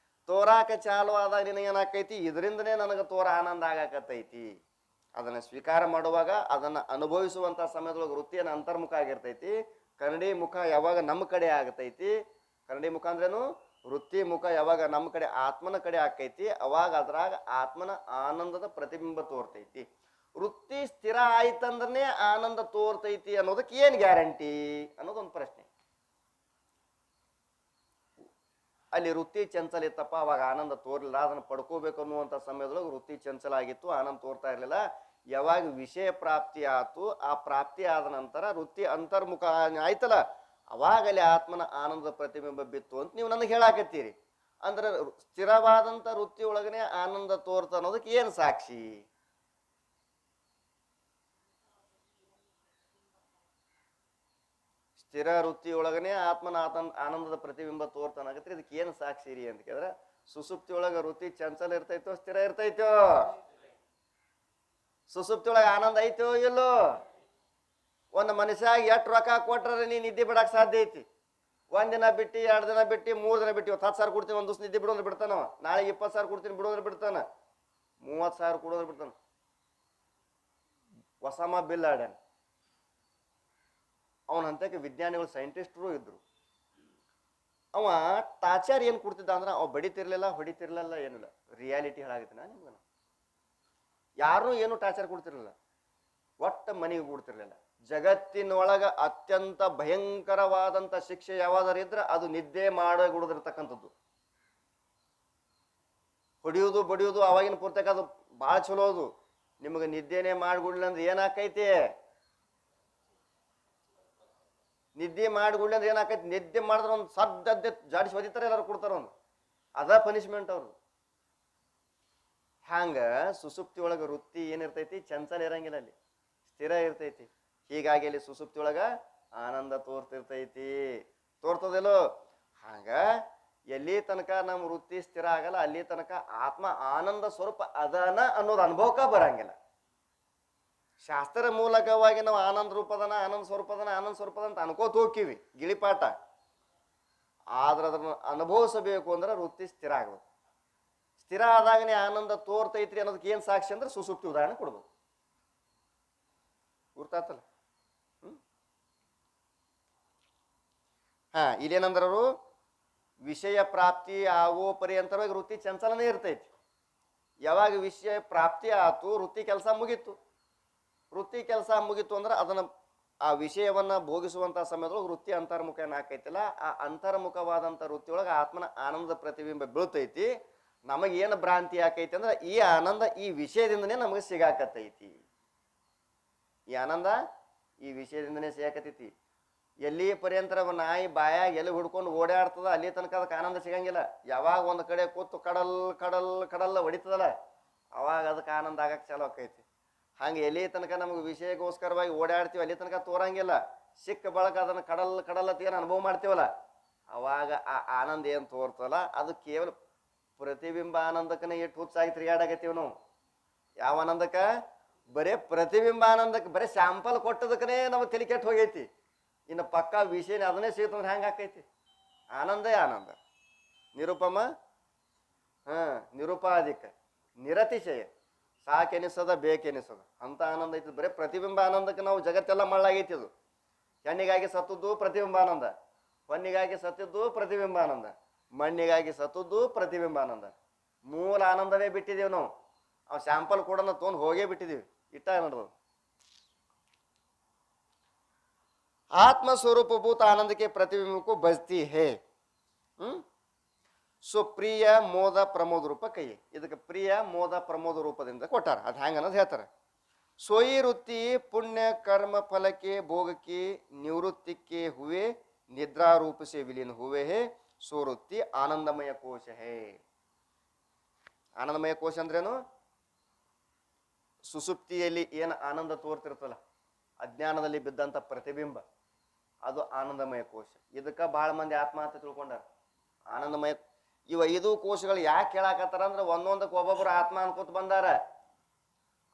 S1: ತೋರಾಕ ಚಾಲು ಆದಾಗ ನಿನಗೇನಾಕೈತಿ? ಇದರಿಂದನೇ ನನಗೆ ತೋರ ಆನಂದ ಆಗಾಕತ್ತೈತಿ. ಅದನ್ನ ಸ್ವೀಕಾರ ಮಾಡುವಾಗ, ಅದನ್ನ ಅನುಭವಿಸುವಂತ ಸಮಯದೊಳಗೆ ವೃತ್ತಿಯನ್ನು ಅಂತರ್ಮುಖ ಆಗಿರ್ತೈತಿ. ಕನ್ನಡಿ ಮುಖ ಯಾವಾಗ ನಮ್ಮ ಕಡೆ ಆಗತೈತಿ, ಕನ್ನಡಿ ಮುಖ ಅಂದ್ರೇನು? ವೃತ್ತಿ ಮುಖ ಯಾವಾಗ ನಮ್ಮ ಕಡೆ ಆತ್ಮನ ಕಡೆ ಆಕೈತಿ, ಅವಾಗ ಅದ್ರಾಗ ಆತ್ಮನ ಆನಂದದ ಪ್ರತಿಬಿಂಬ ತೋರ್ತೈತಿ. ವೃತ್ತಿ ಸ್ಥಿರ ಆಯ್ತಂದ್ರೆ ಆನಂದ ತೋರ್ತೈತಿ ಅನ್ನೋದಕ್ಕೆ ಏನ್ ಗ್ಯಾರಂಟಿ ಅನ್ನೋದೊಂದು ಪ್ರಶ್ನೆ. ಅಲ್ಲಿ ವೃತ್ತಿ ಚಂಚಲ ಇತ್ತಪ್ಪ, ಅವಾಗ ಆನಂದ ತೋರ್ಲಿಲ್ಲ. ಅದನ್ನ ಪಡ್ಕೋಬೇಕು ಅನ್ನುವಂಥ ಸಮಯದೊಳಗೆ ವೃತ್ತಿ ಚಂಚಲ ಆಗಿತ್ತು, ಆನಂದ ತೋರ್ತಾ ಇರ್ಲಿಲ್ಲ. ಯಾವಾಗ ವಿಷಯ ಪ್ರಾಪ್ತಿ ಆತು, ಆ ಪ್ರಾಪ್ತಿ ಆದ ನಂತರ ವೃತ್ತಿ ಅಂತರ್ಮುಖ ಆಯ್ತಲ್ಲ, ಅವಾಗಲೇ ಆತ್ಮನ ಆನಂದ ಪ್ರತಿಬಿಂಬ ಬಿತ್ತು ಅಂತ ನೀವು ನನಗೆ ಹೇಳಾಕತ್ತೀರಿ. ಅಂದ್ರೆ ಸ್ಥಿರವಾದಂಥ ವೃತ್ತಿ ಒಳಗನೆ ಆನಂದ ತೋರ್ತ ಅನ್ನೋದಕ್ಕೆ ಏನು ಸಾಕ್ಷಿ? ಸ್ಥಿರ ವೃತ್ತಿ ಒಳಗನೆ ಆತ್ಮನ ಆನಂದದ ಪ್ರತಿಬಿಂಬ ತೋರ್ತಾನಾಗತ್ರಿ, ಇದಕ್ಕೆ ಏನು ಸಾಕ್ಷಿ ರೀ ಅಂತ ಕೇಳಿದ್ರೆ, ಸುಸುಪ್ತಿ ಒಳಗ ವೃತ್ತಿ ಚಂಚಲ ಇರ್ತೈತೋ ಸ್ಥಿರ ಇರ್ತೈತೋ? ಸುಸುಪ್ತಿ ಒಳಗ ಆನಂದ ಐತೋ ಇಲ್ಲೋ? ಒಂದು ಮನುಷ್ಯಾಗ ಎಷ್ಟು ರೊಕ್ಕ ಕೊಟ್ರೆ ನೀ ನಿದ್ದೆ ಬಿಡಕ್ಕೆ ಸಾಧ್ಯ ಐತಿ? ಒಂದಿನ ಬಿಟ್ಟು, 2 ದಿನ ಬಿಟ್ಟು, 3 ದಿನ ಬಿಟ್ಟು, 10 ಸಾವಿರ ಕೊಡ್ತೀನಿ ಒಂದು ದಿವಸ ನಿದ್ದೆ ಬಿಡೋದ್ರೆ ಬಿಡ್ತಾನವ, ನಾಳೆ 20 ಸಾವಿರ ಕೊಡ್ತೀನಿ ಬಿಡೋದ್ರೆ ಬಿಡ್ತಾನ, 30 ಸಾವಿರ ಕೊಡೋದ್ರೆ ಬಿಡ್ತಾನ. ಒಸಾಮ ಬಿಲ್ ಲಾಡೆನ್ ಅವನ ಹಂತಕ್ಕೆ ವಿಜ್ಞಾನಿಗಳು ಸೈಂಟಿಸ್ಟರು ಇದ್ರು. ಅವ ಟಾರ್ಚರ್ ಏನು ಕೊಡ್ತಿದ್ದ ಅಂದ್ರೆ, ಅವ ಬಡಿತಿರ್ಲಿಲ್ಲ, ಹೊಡಿತಿರ್ಲಿಲ್ಲ, ಏನಿಲ್ಲ. ರಿಯಾಲಿಟಿ ಹೇಳಾಗತ್ತೆ ನಿಮ್ಗೆ, ಯಾರೂ ಏನು ಟಾರ್ಚರ್ ಕೊಡ್ತಿರ್ಲಿಲ್ಲ, ಒಟ್ಟ ಮನೆಗೆ ಕೊಡ್ತಿರ್ಲಿಲ್ಲ. ಜಗತ್ತಿನೊಳಗ ಅತ್ಯಂತ ಭಯಂಕರವಾದಂಥ ಶಿಕ್ಷೆ ಯಾವಾದರೂ ಇದ್ರೆ ಅದು ನಿದ್ದೆ ಮಾಡೋದಿರ್ತಕ್ಕಂಥದ್ದು. ಹೊಡಿಯೋದು ಬಡಿಯೋದು ಅವಾಗಿನ ಪುಸ್ತಕ ಅದು ಭಾಳ ಚಲೋ. ಅದು ನಿಮಗೆ ನಿದ್ದೆನೇ ಮಾಡಿಬಿಡ್ಲಿ ಅಂದ್ರೆ ಏನಾಕೈತಿ? ನಿದ್ದೆ ಮಾಡಿಬಿಡ್ಲಿ ಅಂದ್ರೆ ಏನಾಕೈತಿ? ನಿದ್ದೆ ಮಾಡಿದ್ರೆ ಒಂದು ಸದ್ದೇ ಜಾಡಿಸಿ ಹೊದಿತಾರೆ, ಎಲ್ಲರೂ ಕೊಡ್ತಾರ ಒಂದು, ಅದ ಪನಿಷ್ಮೆಂಟ್ ಅವರು. ಹ್ಯಾಂಗ ಸುಸುಪ್ತಿ ಒಳಗ ವೃತ್ತಿ ಏನಿರ್ತೈತಿ? ಚಂಚಲ ಇರಂಗಿಲ್ಲ, ಅಲ್ಲಿ ಸ್ಥಿರ ಇರ್ತೈತಿ. ಹೀಗಾಗಿ ಅಲ್ಲಿ ಸುಸುಪ್ತಿ ಒಳಗ ಆನಂದ ತೋರ್ತಿರ್ತೈತಿ, ತೋರ್ತದಿಲ್ಲೋ? ಹಾಗ ಎಲ್ಲಿ ತನಕ ನಮ್ಮ ವೃತ್ತಿ ಸ್ಥಿರ ಆಗಲ್ಲ, ಅಲ್ಲಿ ತನಕ ಆತ್ಮ ಆನಂದ ಸ್ವರೂಪ ಅದನ ಅನ್ನೋದು ಅನುಭವಕ್ಕೆ ಬರಂಗಿಲ್ಲ. ಶಾಸ್ತ್ರ ಮೂಲಕವಾಗಿ ನಾವು ಆನಂದ ರೂಪದನ, ಆನಂದ ಸ್ವರೂಪದನ, ಆನಂದ ಸ್ವರೂಪದ ಅಂತ ಅನ್ಕೋತ ಹೋಗ್ತೀವಿ ಗಿಳಿಪಾಠ. ಆದ್ರೆ ಅದನ್ನು ಅನುಭವಿಸಬೇಕು ಅಂದ್ರೆ ವೃತ್ತಿ ಸ್ಥಿರ ಆಗ್ಬೇಕು. ಸ್ಥಿರ ಆದಾಗನೇ ಆನಂದ ತೋರ್ತೈತ್ರಿ ಅನ್ನೋದಕ್ಕೆ ಏನು ಸಾಕ್ಷಿ ಅಂದ್ರೆ ಸುಸುಪ್ತಿ ಉದಾಹರಣೆ ಕೊಡ್ಬೇಕು. ಗುರ್ತಾತಲ್ಲ? ಇಲ್ಲೇನಂದ್ರವರು ವಿಷಯ ಪ್ರಾಪ್ತಿ ಆಗೋ ಪರ್ಯಂತರವಾಗಿ ವೃತ್ತಿ ಚಂಚಲನೇ ಇರ್ತೈತಿ. ಯಾವಾಗ ವಿಷಯ ಪ್ರಾಪ್ತಿ ಆತು, ವೃತ್ತಿ ಕೆಲಸ ಮುಗೀತು. ವೃತ್ತಿ ಕೆಲಸ ಮುಗೀತು ಅಂದ್ರೆ ಅದನ್ನ ಆ ವಿಷಯವನ್ನ ಭೋಗಿಸುವಂತ ಸಮಯದೊಳಗೆ ವೃತ್ತಿ ಅಂತರ್ಮುಖ ಏನಾಕೈತಿಲ್ಲ, ಆ ಅಂತರ್ಮುಖವಾದಂಥ ವೃತ್ತಿ ಒಳಗೆ ಆತ್ಮನ ಆನಂದ ಪ್ರತಿಬಿಂಬ ಬೀಳ್ತೈತಿ. ನಮಗೇನು ಭ್ರಾಂತಿ ಆಕೈತಿ ಅಂದ್ರೆ ಈ ಆನಂದ ಈ ವಿಷಯದಿಂದನೇ ನಮಗೆ ಸಿಗಾಕತ್ತೈತಿ. ಈ ಆನಂದ ಈ ವಿಷಯದಿಂದನೇ ಸಿಗಾಕತ್ತೈತಿ. ಎಲ್ಲಿ ಪರ್ಯಂತರ ನಾಯಿ ಬಾಯಾಗ ಎಲ್ಲಿ ಹುಡ್ಕೊಂಡು ಓಡಾಡ್ತದ ಅಲ್ಲಿ ತನಕ ಅದಕ್ಕೆ ಆನಂದ ಸಿಗಂಗಿಲ್ಲ. ಯಾವಾಗ ಒಂದು ಕಡೆ ಕೂತು ಕಡಲ್ ಕಡಲ್ ಕಡಲ್ಲ ಹೊಡಿತದಲ್ಲ, ಅವಾಗ ಅದಕ್ಕೆ ಆನಂದ ಆಗಕ್ಕೆ ಚಾಲು ಆಕೈತಿ. ಹಂಗೆ ಎಲ್ಲಿ ತನಕ ನಮಗೆ ವಿಷಯಕ್ಕೋಸ್ಕರವಾಗಿ ಓಡಾಡ್ತೀವಿ ಅಲ್ಲಿ ತನಕ ತೋರಂಗಿಲ್ಲ. ಸಿಕ್ಕ ಬಳಕ ಅದನ್ನು ಕಡಲ್ ಕಡಲತ್ತ ಏನು ಅನುಭವ ಮಾಡ್ತೀವಲ್ಲ, ಅವಾಗ ಆ ಆನಂದ ಏನು ತೋರ್ತಲ್ಲ ಅದು ಕೇವಲ ಪ್ರತಿಬಿಂಬ ಆನಂದಕ್ಕನೇ ಎಷ್ಟು ಹುಚ್ಚಾಗಿ ತಿರುಗಾಡಕತ್ತೀವಿ ನಾವು. ಯಾವ ಆನಂದಕ್ಕ? ಬರೇ ಪ್ರತಿಬಿಂಬ ಆನಂದಕ್ಕೆ, ಬರೀ ಸ್ಯಾಂಪಲ್ ಕೊಟ್ಟದಕ್ಕನೇ ನಾವು ತಲೆ ಕೆಟ್ಟು ಹೋಗೈತಿ. ಇನ್ನು ಪಕ್ಕ ವಿಷಯನೇ ಅದನ್ನೇ ಸಿಗುತ್ತಂದ್ರೆ ಹೆಂಗೆ ಆಕೈತಿ? ಆನಂದೇ ಆನಂದ. ನಿರುಪಮ, ನಿರುಪಾಧಿಕ, ನಿರತಿಶಯ, ಸಾಕೆನಿಸದ ಬೇಕೆನಿಸದ ಅಂತ ಆನಂದ ಐತಿ. ಬರೀ ಪ್ರತಿಬಿಂಬ ಆನಂದಕ್ಕೆ ನಾವು ಜಗತ್ತೆಲ್ಲ ಮಳ್ಳಾಗೈತಿ. ಅದು ಹೆಣ್ಣಿಗಾಗಿ ಸತ್ತದ್ದು ಪ್ರತಿಬಿಂಬ ಆನಂದ, ಹೊನ್ನಿಗಾಗಿ ಸತ್ತಿದ್ದು ಪ್ರತಿಬಿಂಬ ಆನಂದ, ಮಣ್ಣಿಗಾಗಿ ಸತ್ತದ್ದು ಪ್ರತಿಬಿಂಬ ಆನಂದ. ಮೂಲ ಆನಂದವೇ ಬಿಟ್ಟಿದ್ದೀವಿ ನಾವು. ಅವು ಸ್ಯಾಂಪಲ್ ಕೊಡೋಣ ತೊಗೊಂಡು ಹೋಗೇ ಬಿಟ್ಟಿದ್ದೀವಿ. ಇಟ್ಟ ನೋಡ್ದು ಆತ್ಮಸ್ವರೂಪಭೂತ ಆನಂದಕ್ಕೆ ಪ್ರತಿಬಿಂಬಕ್ಕೂ ಬಸ್ತಿ ಹೇ. ಸೊ ಪ್ರಿಯ ಮೋದ ಪ್ರಮೋದ ರೂಪ ಕೈ, ಇದಕ್ಕೆ ಪ್ರಿಯ ಮೋದ ಪ್ರಮೋದ ರೂಪದಿಂದ ಕೊಟ್ಟಾರ. ಅದು ಹ್ಯಾಂಗ ಅನ್ನೋದು ಹೇಳ್ತಾರೆ. ಸೋಯಿ ವೃತ್ತಿ ಪುಣ್ಯ ಕರ್ಮ ಫಲಕ್ಕೆ ಭೋಗಕ್ಕೆ ನಿವೃತ್ತಿಕ್ಕೆ ಹುವೆ ನಿದ್ರಾ ರೂಪ ಸೆ ವಿಲೀನ ಹುವೆ ಹೇ. ಸ್ವವೃತ್ತಿ ಆನಂದಮಯ ಕೋಶ ಹೇ. ಆನಂದಮಯ ಕೋಶ ಅಂದ್ರೇನು? ಸುಸುಪ್ತಿಯಲ್ಲಿ ಏನು ಆನಂದ ತೋರ್ತಿರ್ತಲ್ಲ, ಅಜ್ಞಾನದಲ್ಲಿ ಬಿದ್ದಂಥ ಪ್ರತಿಬಿಂಬ, ಅದು ಆನಂದಮಯ ಕೋಶ. ಇದಕ್ಕೆ ಭಾಳ ಮಂದಿ ಆತ್ಮಹತ್ಯೆ ತಿಳ್ಕೊಂಡಾರ. ಆನಂದಮಯ ಇವ 5 ಕೋಶಗಳು ಯಾಕೆ ಹೇಳಾಕತ್ತಾರ ಅಂದ್ರೆ, ಒಂದೊಂದಕ್ಕೆ ಒಬ್ಬೊಬ್ಬರು ಆತ್ಮ ಅನ್ಕೋತ ಬಂದಾರ.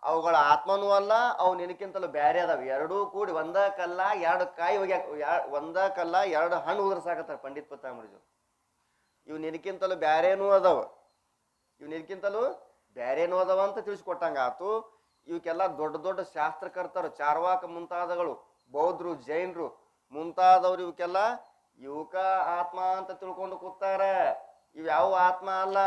S1: ಅವುಗಳ ಆತ್ಮನೂ ಅಲ್ಲ, ಅವು ನಿನಕ್ಕಿಂತಲೂ ಬ್ಯಾರೆ ಅದಾವ. ಎರಡೂ ಕೂಡಿ ಒಂದ ಕಲ್ಲ 2 ಕಾಯಿ ಹೋಗ್ಯಾಕ, ಒಂದ ಕಲ್ಲ 2 ಹಣ್ಣು ಉದುರ್ಸಾಕತ್ತಾರ ಪಂಡಿತ್ ಪತ್ತಾಮೃಜು. ಇವು ನಿನಕ್ಕಿಂತಲೂ ಬ್ಯಾರೇನೂ ಅದಾವ, ಇವು ನಿನಕ್ಕಿಂತಲೂ ಬ್ಯಾರೇನೂ ಅದಾವ ಅಂತ ತಿಳಿಸ್ಕೊಟ್ಟಂಗ ಆತು. ಇವಕ್ಕೆಲ್ಲ ದೊಡ್ಡ ದೊಡ್ಡ ಶಾಸ್ತ್ರಕರ್ತರು, ಚಾರ್ವಾಕ ಮುಂತಾದಗಳು, ಬೌದ್ಧರು, ಜೈನರು ಮುಂತಾದವ್ರು ಇವಕ್ಕೆಲ್ಲ ಇವಕ ಆತ್ಮ ಅಂತ ತಿಳ್ಕೊಂಡು ಕೂತಾರ. ಇವ್ ಯಾವ ಆತ್ಮ ಅಲ್ಲ.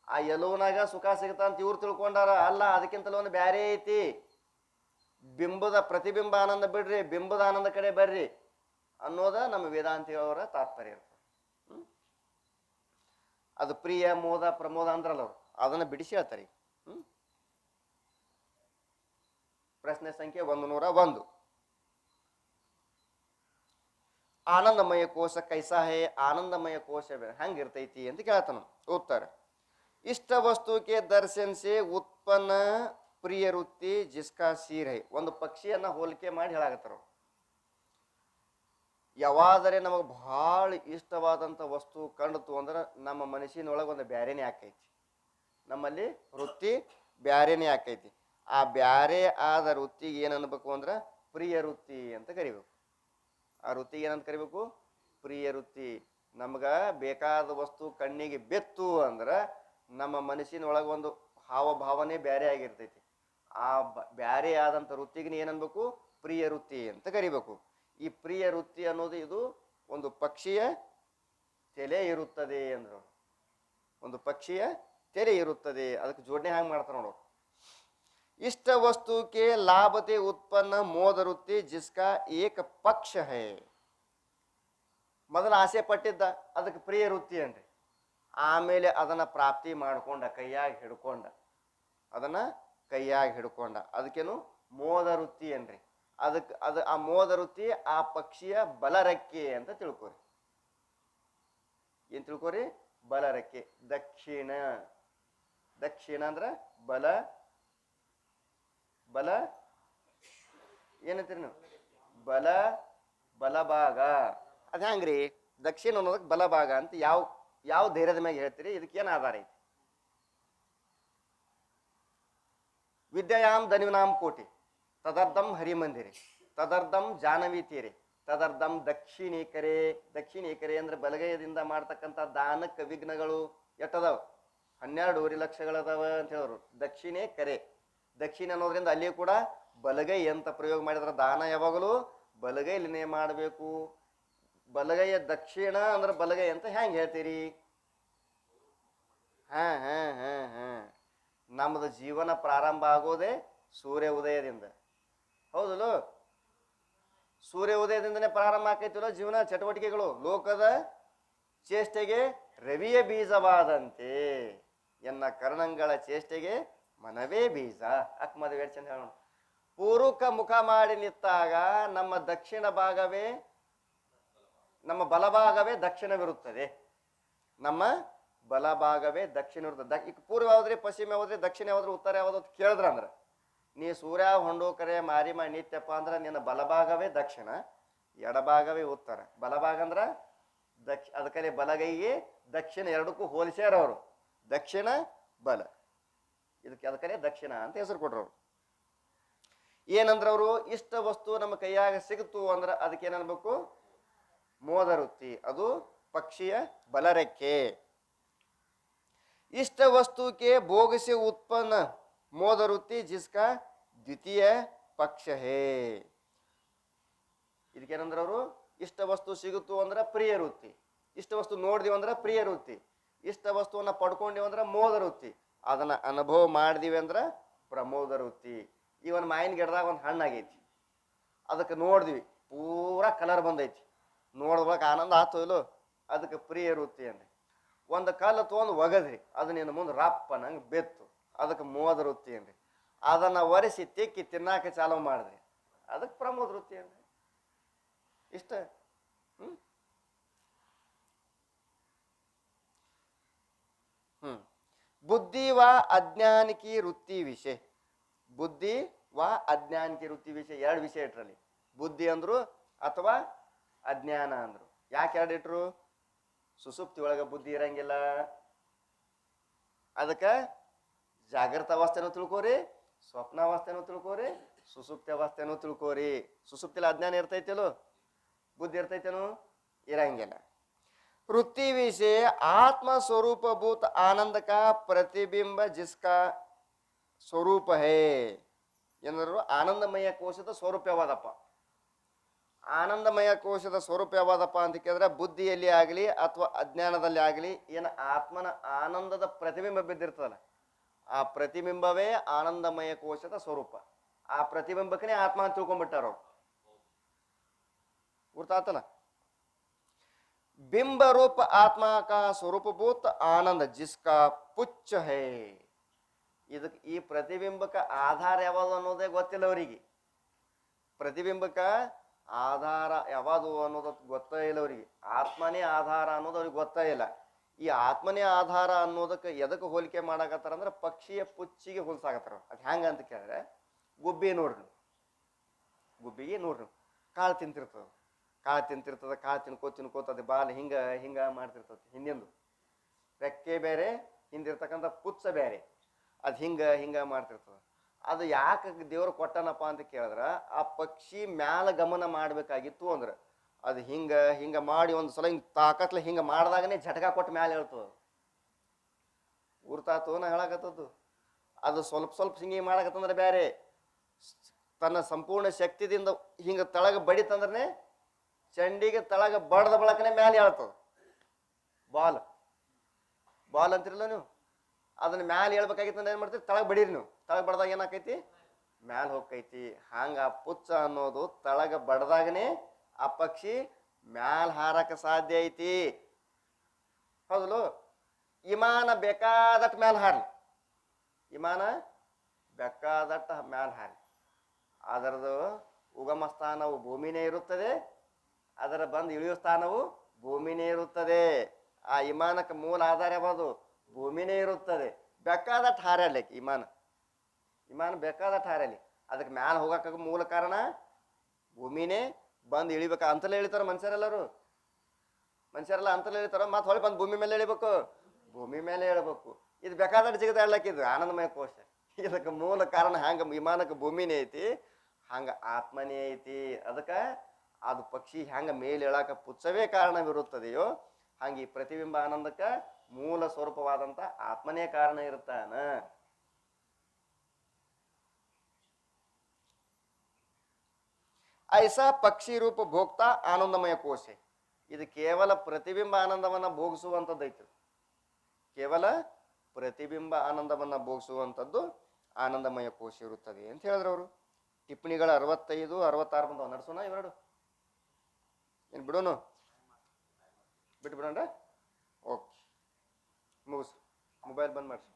S1: ಆ ಎಲುವನಾಗ ಸುಖ ಸಿಗುತ್ತ ಅಂತ ಇವ್ರು ತಿಳ್ಕೊಂಡಾರ. ಅಲ್ಲ, ಅದಕ್ಕಿಂತಲೂ ಒಂದು ಬ್ಯಾರೆ ಐತಿ. ಬಿಂಬದ ಪ್ರತಿಬಿಂಬ ಆನಂದ ಬಿಡ್ರಿ, ಬಿಂಬದ ಆನಂದ ಕಡೆ ಬರ್ರಿ ಅನ್ನೋದ ನಮ್ಮ ವೇದಾಂತಿಯವರ ತಾತ್ಪರ್ಯ ಇರ್ತದೆ. ಅದು ಪ್ರಿಯ ಮೋದ ಪ್ರಮೋದ ಅಂದ್ರಲ್ಲ ಅವ್ರು, ಅದನ್ನ ಬಿಡಿಸಿ ಹೇಳ್ತಾರೆ. ಪ್ರಶ್ನೆ ಸಂಖ್ಯೆ 101. ಆನಂದಮಯ ಕೋಶ ಕೈಸಾ ಹೇ, ಆನಂದಮಯ ಕೋಶ ಹೆಂಗಿರ್ತೈತಿ ಅಂತ ಕೇಳ್ತಾನ. ಉತ್ತರ: ಇಷ್ಟ ವಸ್ತುಕ್ಕೆ ದರ್ಶನ್ ಸೆ ಉತ್ಪನ್ನ ಪ್ರಿಯ ವೃತ್ತಿ ಜಿಸ್ಕಾ ಸೀರ್ ಹೈ. ಒಂದು ಪಕ್ಷಿಯನ್ನ ಹೋಲಿಕೆ ಮಾಡಿ ಹೇಳಾಕತ್ತಾರ. ಯಾವಾದರೆ ನಮಗೆ ಭಾಳ ಇಷ್ಟವಾದಂಥ ವಸ್ತು ಕಂಡ್ತು ಅಂದ್ರೆ ನಮ್ಮ ಮನಸ್ಸಿನೊಳಗೆ ಒಂದು ಬ್ಯಾರೆನೇ ಆಕೈತಿ, ನಮ್ಮಲ್ಲಿ ವೃತ್ತಿ ಬ್ಯಾರೆನೇ ಆಕೈತಿ. ಆ ಬ್ಯಾರೆ ಆದ ವೃತ್ತಿಗೆ ಏನನ್ಬೇಕು ಅಂದ್ರೆ ಪ್ರಿಯ ವೃತ್ತಿ ಅಂತ ಕರಿಬೇಕು. ಆ ವೃತ್ತಿಗೆ ಏನಂತ ಕರಿಬೇಕು? ಪ್ರಿಯ ವೃತ್ತಿ. ನಮ್ಗೆ ಬೇಕಾದ ವಸ್ತು ಕಣ್ಣಿಗೆ ಬೆತ್ತು ಅಂದ್ರೆ ನಮ್ಮ ಮನಸ್ಸಿನೊಳಗೆ ಒಂದು ಹಾವಭಾವನೆ ಬ್ಯಾರೆ ಆಗಿರ್ತೈತಿ. ಆ ಬ್ಯಾರೆ ಆದಂಥ ವೃತ್ತಿಗೆ ಏನನ್ಬೇಕು? ಪ್ರಿಯ ವೃತ್ತಿ ಅಂತ ಕರಿಬೇಕು. ಈ ಪ್ರಿಯ ವೃತ್ತಿ ಅನ್ನೋದು ಇದು ಒಂದು ಪಕ್ಷಿಯ ತಲೆ ಇರುತ್ತದೆ ಅಂದ್ರು. ಒಂದು ಪಕ್ಷಿಯ ತೆರೆ ಇರುತ್ತದೆ. ಅದಕ್ಕೆ ಜೋಡಣೆ ಹ್ಯಾಂಗೆ ಮಾಡ್ತಾರೆ ನೋಡು. ಇಷ್ಟ ವಸ್ತುಕ್ಕೆ ಲಾಭತೆ ಉತ್ಪನ್ನ ಮೋದ ವೃತ್ತಿ ಜಿಸ್ಕಾ ಏಕ ಪಕ್ಷ ಹೇ. ಮೊದಲು ಆಸೆ ಪಟ್ಟಿದ್ದ, ಅದಕ್ಕೆ ಪ್ರಿಯ ವೃತ್ತಿ ಅನ್ರಿ. ಆಮೇಲೆ ಅದನ್ನ ಪ್ರಾಪ್ತಿ ಮಾಡ್ಕೊಂಡ, ಕೈಯಾಗಿ ಹಿಡ್ಕೊಂಡ, ಅದನ್ನ ಕೈಯಾಗಿ ಹಿಡ್ಕೊಂಡ, ಅದಕ್ಕೇನು ಮೋದ ವೃತ್ತಿ ಅನ್ರಿ. ಆ ಮೋದ ವೃತ್ತಿ ಆ ಪಕ್ಷಿಯ ಬಲರೆಕ್ಕೆ ಅಂತ ತಿಳ್ಕೊರಿ. ಏನ್ ತಿಳ್ಕೊರಿ? ಬಲರೆಕ್ಕೆ. ದಕ್ಷಿಣ, ದಕ್ಷಿಣ ಅಂದ್ರ ಬಲ, ಬಲ ಏನಂತೀರಿ ನೀವು? ಬಲ, ಬಲಭಾಗ. ಅದ ಹೆಂಗ್ರಿ? ದಕ್ಷಿಣ ಅನ್ನೋದಕ್ಕೆ ಬಲಭಾಗ ಅಂತ ಯಾವ ಧೈರ್ಯದ ಮ್ಯಾಗ ಹೇಳ್ತೀರಿ? ಇದಕ್ಕೇನು ಆಧಾರ ಐತಿ? ವಿದ್ಯಾಯಾಮ್ ಧನಿವನಾಮ್ ಕೋಟಿ ತದರ್ಧಂ ಹರಿಮಂದಿರೆ ತದರ್ಧಂ ಜಾಹ್ನವಿ ತೀರೆ ತದರ್ಧಂ ದಕ್ಷಿಣೇಕರೆ. ದಕ್ಷಿಣೇಕರೆ ಅಂದ್ರೆ ಬಲಗೈದಿಂದ ಮಾಡ್ತಕ್ಕಂಥ ದಾನಕ್ಕೆ ವಿಘ್ನಗಳು ಎಟ್ಟದಾವ? 12 ಲಕ್ಷಗಳದಾವ ಅಂತ ಹೇಳೋರು. ದಕ್ಷಿಣೆ ಕರೆ, ದಕ್ಷಿಣ ಅನ್ನೋದ್ರಿಂದ ಅಲ್ಲಿ ಕೂಡ ಬಲಗೈ ಅಂತ ಪ್ರಯೋಗ ಮಾಡಿದ್ರ ದಾನ ಯಾವಾಗಲೂ ಬಲಗೈಲಿನೇ ಮಾಡಬೇಕು. ಬಲಗೈಯ ದಕ್ಷಿಣ ಅಂದ್ರೆ ಬಲಗೈ ಅಂತ ಹೆಂಗೆ ಹೇಳ್ತೀರಿ? ನಮ್ಮದು ಜೀವನ ಪ್ರಾರಂಭ ಆಗೋದೇ ಸೂರ್ಯ ಉದಯದಿಂದ. ಹೌದಲ್ಲ? ಸೂರ್ಯ ಉದಯದಿಂದನೇ ಪ್ರಾರಂಭ ಆಕೈತಿಲ್ಲ ಜೀವನ ಚಟುವಟಿಕೆಗಳು. ಲೋಕದ ಚೇಷ್ಟೆಗೆ ರವಿಯ ಬೀಜವಾದಂತೆ ಎನ್ನ ಕರ್ಣಂಗಳ ಚೇಷ್ಟೆಗೆ ಮನವೇ ಬೀಜ. ಮದುವೆ ಚಂದ ಹೇಳೋಣ. ಪೂರ್ವಕ ಮುಖ ಮಾಡಿ ನಿಂತಾಗ ನಮ್ಮ ದಕ್ಷಿಣ ಭಾಗವೇ, ನಮ್ಮ ಬಲಭಾಗವೇ ದಕ್ಷಿಣವಿರುತ್ತದೆ. ನಮ್ಮ ಬಲಭಾಗವೇ ದಕ್ಷಿಣ ಇರ್ತದೆ. ಈಗ ಪೂರ್ವ ಯಾವ್ದ್ರಿ, ಪಶ್ಚಿಮ ಯಾವ್ದ್ರಿ, ದಕ್ಷಿಣ ಯಾವ್ದ್ರಿ, ಉತ್ತರ ಯಾವ್ದು ಅಂತ ಕೇಳಿದ್ರ ಅಂದ್ರೆ ನೀ ಸೂರ್ಯ ಹೊಂಡೋಕರೆ ಮಾರಿಮ ನಿತ್ಯಪ್ಪ ಅಂದ್ರೆ ನಿನ್ನ ಬಲಭಾಗವೇ ದಕ್ಷಿಣ, ಎಡಭಾಗವೇ ಉತ್ತರ. ಬಲಭಾಗ ಅಂದ್ರ ಅದಕ್ಕೆ ಬಲಗೈಗೆ ದಕ್ಷಿಣ ಎರಡಕ್ಕೂ ಹೋಲಿಸ್ಯಾರ ಅವರು. ದಕ್ಷಿಣ ಬಲ, ಇದಕ್ಕೆ ಅದಕ್ಕೆ ದಕ್ಷಿಣ ಅಂತ ಹೆಸರು ಕೊಟ್ರವ್ರು. ಏನಂದ್ರ ಅವರು ಇಷ್ಟ ವಸ್ತು ನಮ್ಮ ಕೈಯಾಗ ಸಿಗುತ್ತು ಅಂದ್ರೆ ಅದಕ್ಕೆ ಏನನ್ಬೇಕು? ಮೋದ ವೃತ್ತಿ. ಅದು ಪಕ್ಷಿಯ ಬಲರೆಕ್ಕೆ. ಇಷ್ಟ ವಸ್ತುಕ್ಕೆ ಭೋಗ से उत्पन्न मोद वृत्ति जिसका द्वितीय पक्ष है. ಇದಕ್ಕೇನಂದ್ರ ಅವರು ಇಷ್ಟ ವಸ್ತು ಸಿಗುತ್ತು ಅಂದ್ರೆ ಪ್ರಿಯ ವೃತ್ತಿ, ಇಷ್ಟ ವಸ್ತು ನೋಡಿದಿವಿ ಅಂದ್ರೆ ಪ್ರಿಯ ವೃತ್ತಿ, ಇಷ್ಟ ವಸ್ತುವನ್ನ ಪಡ್ಕೊಂಡಿವಿ ಅಂದ್ರೆ ಮೋದ ವೃತ್ತಿ, ಅದನ್ನ ಅನುಭವ ಮಾಡಿದಿವಿ ಅಂದ್ರೆ ಪ್ರಮೋದ ವೃತ್ತಿ. ಈ ಒಂದು ಮಾವಿನ ಗಿಡದಾಗ ಒಂದು ಹಣ್ಣಾಗೈತಿ, ಅದಕ್ಕೆ ನೋಡಿದ್ವಿ, ಪೂರಾ ಕಲರ್ ಬಂದೈತಿ, ನೋಡ್ಬೇಕು ಆನಂದ ಆತು ಇಲ್ಲೋ, ಅದಕ್ಕೆ ಪ್ರಿಯ ವೃತ್ತಿ ಅಂದ್ರೆ. ಒಂದು ಕಲ್ಲು ತೊಗೊಂಡು ಒಗದ್ರಿ, ಅದು ನಿನ್ನ ಮುಂದೆ ರಪ್ಪ ನಂಗೆ ಬೆತ್ತು, ಅದಕ್ಕೆ ಮೋದ ವೃತ್ತಿ ಅಂದ್ರಿ. ಅದನ್ನು ಒರೆಸಿ ತಿಕ್ಕಿ ತಿನ್ನಾಕ ಚಾಲು ಮಾಡಿದ್ರಿ, ಅದಕ್ಕೆ ಪ್ರಮೋದ ವೃತ್ತಿ ಅಂದ್ರಿ. ಇಷ್ಟ. ಬುದ್ಧಿ ವಾ ಅಜ್ಞಾನ ಕಿ ವೃತ್ತಿ ವಿಷಯ. ಬುದ್ಧಿ ವಾ ಅಜ್ಞಾನ ಕಿ ವೃತ್ತಿ ವಿಷಯ, ಎರಡು ವಿಷಯ ಇಟ್ರಲ್ಲಿ. ಬುದ್ಧಿ ಅಂದ್ರು ಅಥವಾ ಅಜ್ಞಾನ ಅಂದ್ರು. ಯಾಕೆ ಎರಡು ಇಟ್ರು? ಸುಸುಪ್ತಿ ಒಳಗೆ ಬುದ್ಧಿ ಇರಂಗಿಲ್ಲ, ಅದಕ್ಕೆ ಜಾಗೃತ ಅವಸ್ಥೆನೂ ತಿಳ್ಕೋರಿ, ಸ್ವಪ್ನಾವಸ್ಥೆನೂ ತಿಳ್ಕೋರಿ, ಸುಸುಪ್ತಿ ಅವಸ್ಥೆನೂ ತಿಳ್ಕೋರಿ. ಸುಸುಪ್ತಿಲಿ ಅಜ್ಞಾನ ಇರ್ತೈತೇಲೋ, ಬುದ್ಧಿ ಇರ್ತೈತೇನು? ಇರಂಗಿಲ್ಲ. ವೃತ್ತಿ ವಿಷಯ ಆತ್ಮ ಸ್ವರೂಪಭೂತ ಆನಂದ ಕಾ ಪ್ರತಿಬಿಂಬ ಜಿಸ್ಕಾ ಸ್ವರೂಪ ಹೇ. ಏನಾದ್ರು ಆನಂದಮಯ ಕೋಶದ ಸ್ವರೂಪ ಯಾವಾದಪ್ಪ? ಆನಂದಮಯ ಕೋಶದ ಸ್ವರೂಪ ಯಾವಾದಪ್ಪ ಅಂತ ಕೇಳಿದ್ರೆ ಬುದ್ಧಿಯಲ್ಲಿ ಆಗಲಿ ಅಥವಾ ಅಜ್ಞಾನದಲ್ಲಿ ಆಗಲಿ ಏನು ಆತ್ಮನ ಆನಂದದ ಪ್ರತಿಬಿಂಬ ಬಿದ್ದಿರ್ತದಲ್ಲ, ಆ ಪ್ರತಿಬಿಂಬವೇ ಆನಂದಮಯ ಕೋಶದ ಸ್ವರೂಪ. ಆ ಪ್ರತಿಬಿಂಬಕ್ಕನೇ ಆತ್ಮ ಅಂತ ತಿಳ್ಕೊಂಡ್ಬಿಟ್ಟಾರ ಅವ್ರು. ಗುರ್ತಾತಲ್ಲ? बिंब रूप आत्मा का स्वरूपभूत आनंद जिसका पुच्छ है. ಇದಕ್ಕೆ ಈ ಪ್ರತಿಬಿಂಬಕ್ಕೆ ಆಧಾರ ಯಾವುದು ಅನ್ನೋದೇ ಗೊತ್ತಿಲ್ಲ ಅವರಿಗೆ. ಪ್ರತಿಬಿಂಬಕ್ಕೆ ಆಧಾರ ಯಾವುದು ಅನ್ನೋದು ಗೊತ್ತೇ ಇಲ್ಲ ಅವರಿಗೆ. ಆತ್ಮನೇ ಆಧಾರ ಅನ್ನೋದು ಅವ್ರಿಗೆ ಗೊತ್ತೇ ಇಲ್ಲ. ಈ ಆತ್ಮನೇ ಆಧಾರ ಅನ್ನೋದಕ್ಕೆ ಎದಕ್ಕೆ ಹೋಲಿಕೆ ಮಾಡಾಕತ್ತಾರ ಅಂದ್ರೆ ಪಕ್ಷಿಯ ಪುಚ್ಚಿಗೆ ಹೋಲ್ಸಾಕತ್ತಾರ. ಅದು ಹೆಂಗ ಅಂತ ಕೇಳಿದ್ರೆ, ಗುಬ್ಬಿ ನೋಡ್ರಿ, ಗುಬ್ಬಿಗೆ ನೋಡ್ರಿ ಕಾಳು ತಿಂತಿರ್ತದ, ಕಾಳು ತಿನ್ಕೋತ ಅದು ಬಾಲ್ ಹಿಂಗ ಮಾಡ್ತಿರ್ತದೆ. ಹಿಂದಿಂದು ರೆಕ್ಕೆ ಬೇರೆ, ಹಿಂದಿರ್ತಕ್ಕಂಥ ಪುಚ್ಚ ಬೇರೆ, ಅದು ಹಿಂಗ ಮಾಡ್ತಿರ್ತದ. ಅದು ಯಾಕೆ ದೇವ್ರು ಕೊಟ್ಟನಪ್ಪ ಅಂತ ಕೇಳಿದ್ರ, ಆ ಪಕ್ಷಿ ಮ್ಯಾಲ ಗಮನ ಮಾಡ್ಬೇಕಾಗಿತ್ತು ಅಂದ್ರೆ ಅದು ಹಿಂಗ ಮಾಡಿ ಒಂದು ಸಲ ಹಿಂಗೆ ತಾಕತ್ಲೆ ಹಿಂಗ ಮಾಡಿದಾಗನೇ ಝಟಕ ಕೊಟ್ಟು ಮ್ಯಾಲೆ ಹೇಳ್ತದ. ಗುರ್ತಾತು ನಾ ಹೇಳಕತ್ತದ್ದು. ಅದು ಸ್ವಲ್ಪ ಹಿಂಗೆ ಮಾಡಕತ್ತಂದ್ರೆ ಬೇರೆ, ತನ್ನ ಸಂಪೂರ್ಣ ಶಕ್ತಿದಿಂದ ಹಿಂಗ ತಳಗ ಬಡಿತಂದ್ರೆ ಚಂಡಿಗೆ ತಳಗ ಬಡ್ದ ಬಳಕನೆ ಮ್ಯಾಲೆ ಹೇಳ್ತದ. ಬಾಲ್ ಅಂತಿರಲ್ಲ ನೀವು, ಅದನ್ನ ಮ್ಯಾಲೆ ಹೇಳ್ಬೇಕಾಗಿತ್ತು ಅಂದ್ರೆ ಏನ್ ಮಾಡ್ತೀರಿ, ತಳಗ ಬಡೀರಿ ನೀವು. ತಳಗ ಬಡ್ದಾಗ ಏನಾಕೈತಿ, ಮ್ಯಾಲ ಹೋಗ್ತೈತಿ. ಹಂಗ ಆ ಪುಚ್ಚ ಅನ್ನೋದು ತಳಗ ಬಡ್ದಾಗನೆ ಆ ಪಕ್ಷಿ ಮ್ಯಾಲ ಹಾರಕ ಸಾಧ್ಯ ಐತಿ. ಹೌದಲು? ವಿಮಾನ ಬೇಕಾದಟ್ಟು ಮ್ಯಾಲ ಹಾರ್ಲಿ, ವಿಮಾನ ಬೇಕಾದಟ್ಟು ಮ್ಯಾಲ ಹಾರ್ಲಿ, ಅದರದು ಉಗಮ ಸ್ಥಾನವು ಭೂಮಿನೇ ಇರುತ್ತದೆ, ಅದರ ಬಂದು ಇಳಿಯೋ ಸ್ಥಾನವು ಭೂಮಿನೇ ಇರುತ್ತದೆ. ಆ ವಿಮಾನಕ್ಕೆ ಮೂಲ ಆಧಾರ ಯಾವುದು, ಭೂಮಿನೇ ಇರುತ್ತದೆ. ಬೇಕಾದಟ್ಟು ಹಾರಲಿಕ್ಕೆ ವಿಮಾನ ಬೇಕಾದಟ್ಟು ಹಾರಲಿ, ಅದಕ್ಕೆ ಮ್ಯಾಲ ಹೋಗಕ್ಕ ಮೂಲ ಕಾರಣ ಭೂಮಿನೇ. ಬಂದು ಇಳಿಬೇಕ ಅಂತಲೇ ಇಳಿತಾರ ಮನುಷ್ಯರೆಲ್ಲ ಅಂತಲೇ ಇಳಿತಾರ. ಮತ್ತೆ ಹೊಳೆ ಬಂದು ಭೂಮಿ ಮೇಲೆ ಇಳಿಬೇಕು, ಭೂಮಿ ಮೇಲೆ ಇಳಬೇಕು. ಇದು ಬೇಕಾದಟ್ಟು ಜಿಗದ ಹೇಳಕ್ಕಿದ್ದು ಆನಂದಮಯ ಕೋಶ. ಇದಕ್ಕೆ ಮೂಲ ಕಾರಣ ಹಂಗ ವಿಮಾನಕ್ಕೆ ಭೂಮಿನೇ ಐತಿ, ಹಂಗ ಆತ್ಮನೇ ಐತಿ. ಅದಕ್ಕೆ ಅದು ಪಕ್ಷಿ ಹೆಂಗ ಮೇಲೆ ಇಳಾಕ ಪುಚ್ಚವೇ ಕಾರಣವಿರುತ್ತದೆಯೋ ಹಂಗೆ ಈ ಪ್ರತಿಬಿಂಬ ಆನಂದಕ್ಕೆ ಮೂಲ ಸ್ವರೂಪವಾದಂತ ಆತ್ಮನೇ ಕಾರಣ ಇರುತ್ತಾನ. ಐಸಾ ಪಕ್ಷಿ ರೂಪ ಭೋಕ್ತ ಆನಂದಮಯ ಕೋಶ. ಇದು ಕೇವಲ ಪ್ರತಿಬಿಂಬ ಆನಂದವನ್ನ ಭೋಗಿಸುವಂಥದ್ದೈತಿ. ಕೇವಲ ಪ್ರತಿಬಿಂಬ ಆನಂದವನ್ನ ಭೋಗಿಸುವಂಥದ್ದು ಆನಂದಮಯ ಕೋಶ ಇರುತ್ತದೆ ಅಂತ ಹೇಳಿದ್ರು ಅವರು. ಟಿಪ್ಪಣಿಗಳ 65, 66 ಬಂದವ. ನಡ್ಸೋಣ ಇವೆರಡು, ಏನು ಬಿಡೋನು, ಬಿಟ್ಟು ಬಿಡೋಣ. ಓಕೆ, ಮುಗಿಸ್, ಮೊಬೈಲ್ ಬಂದ್ ಮಾಡಿಸಿ.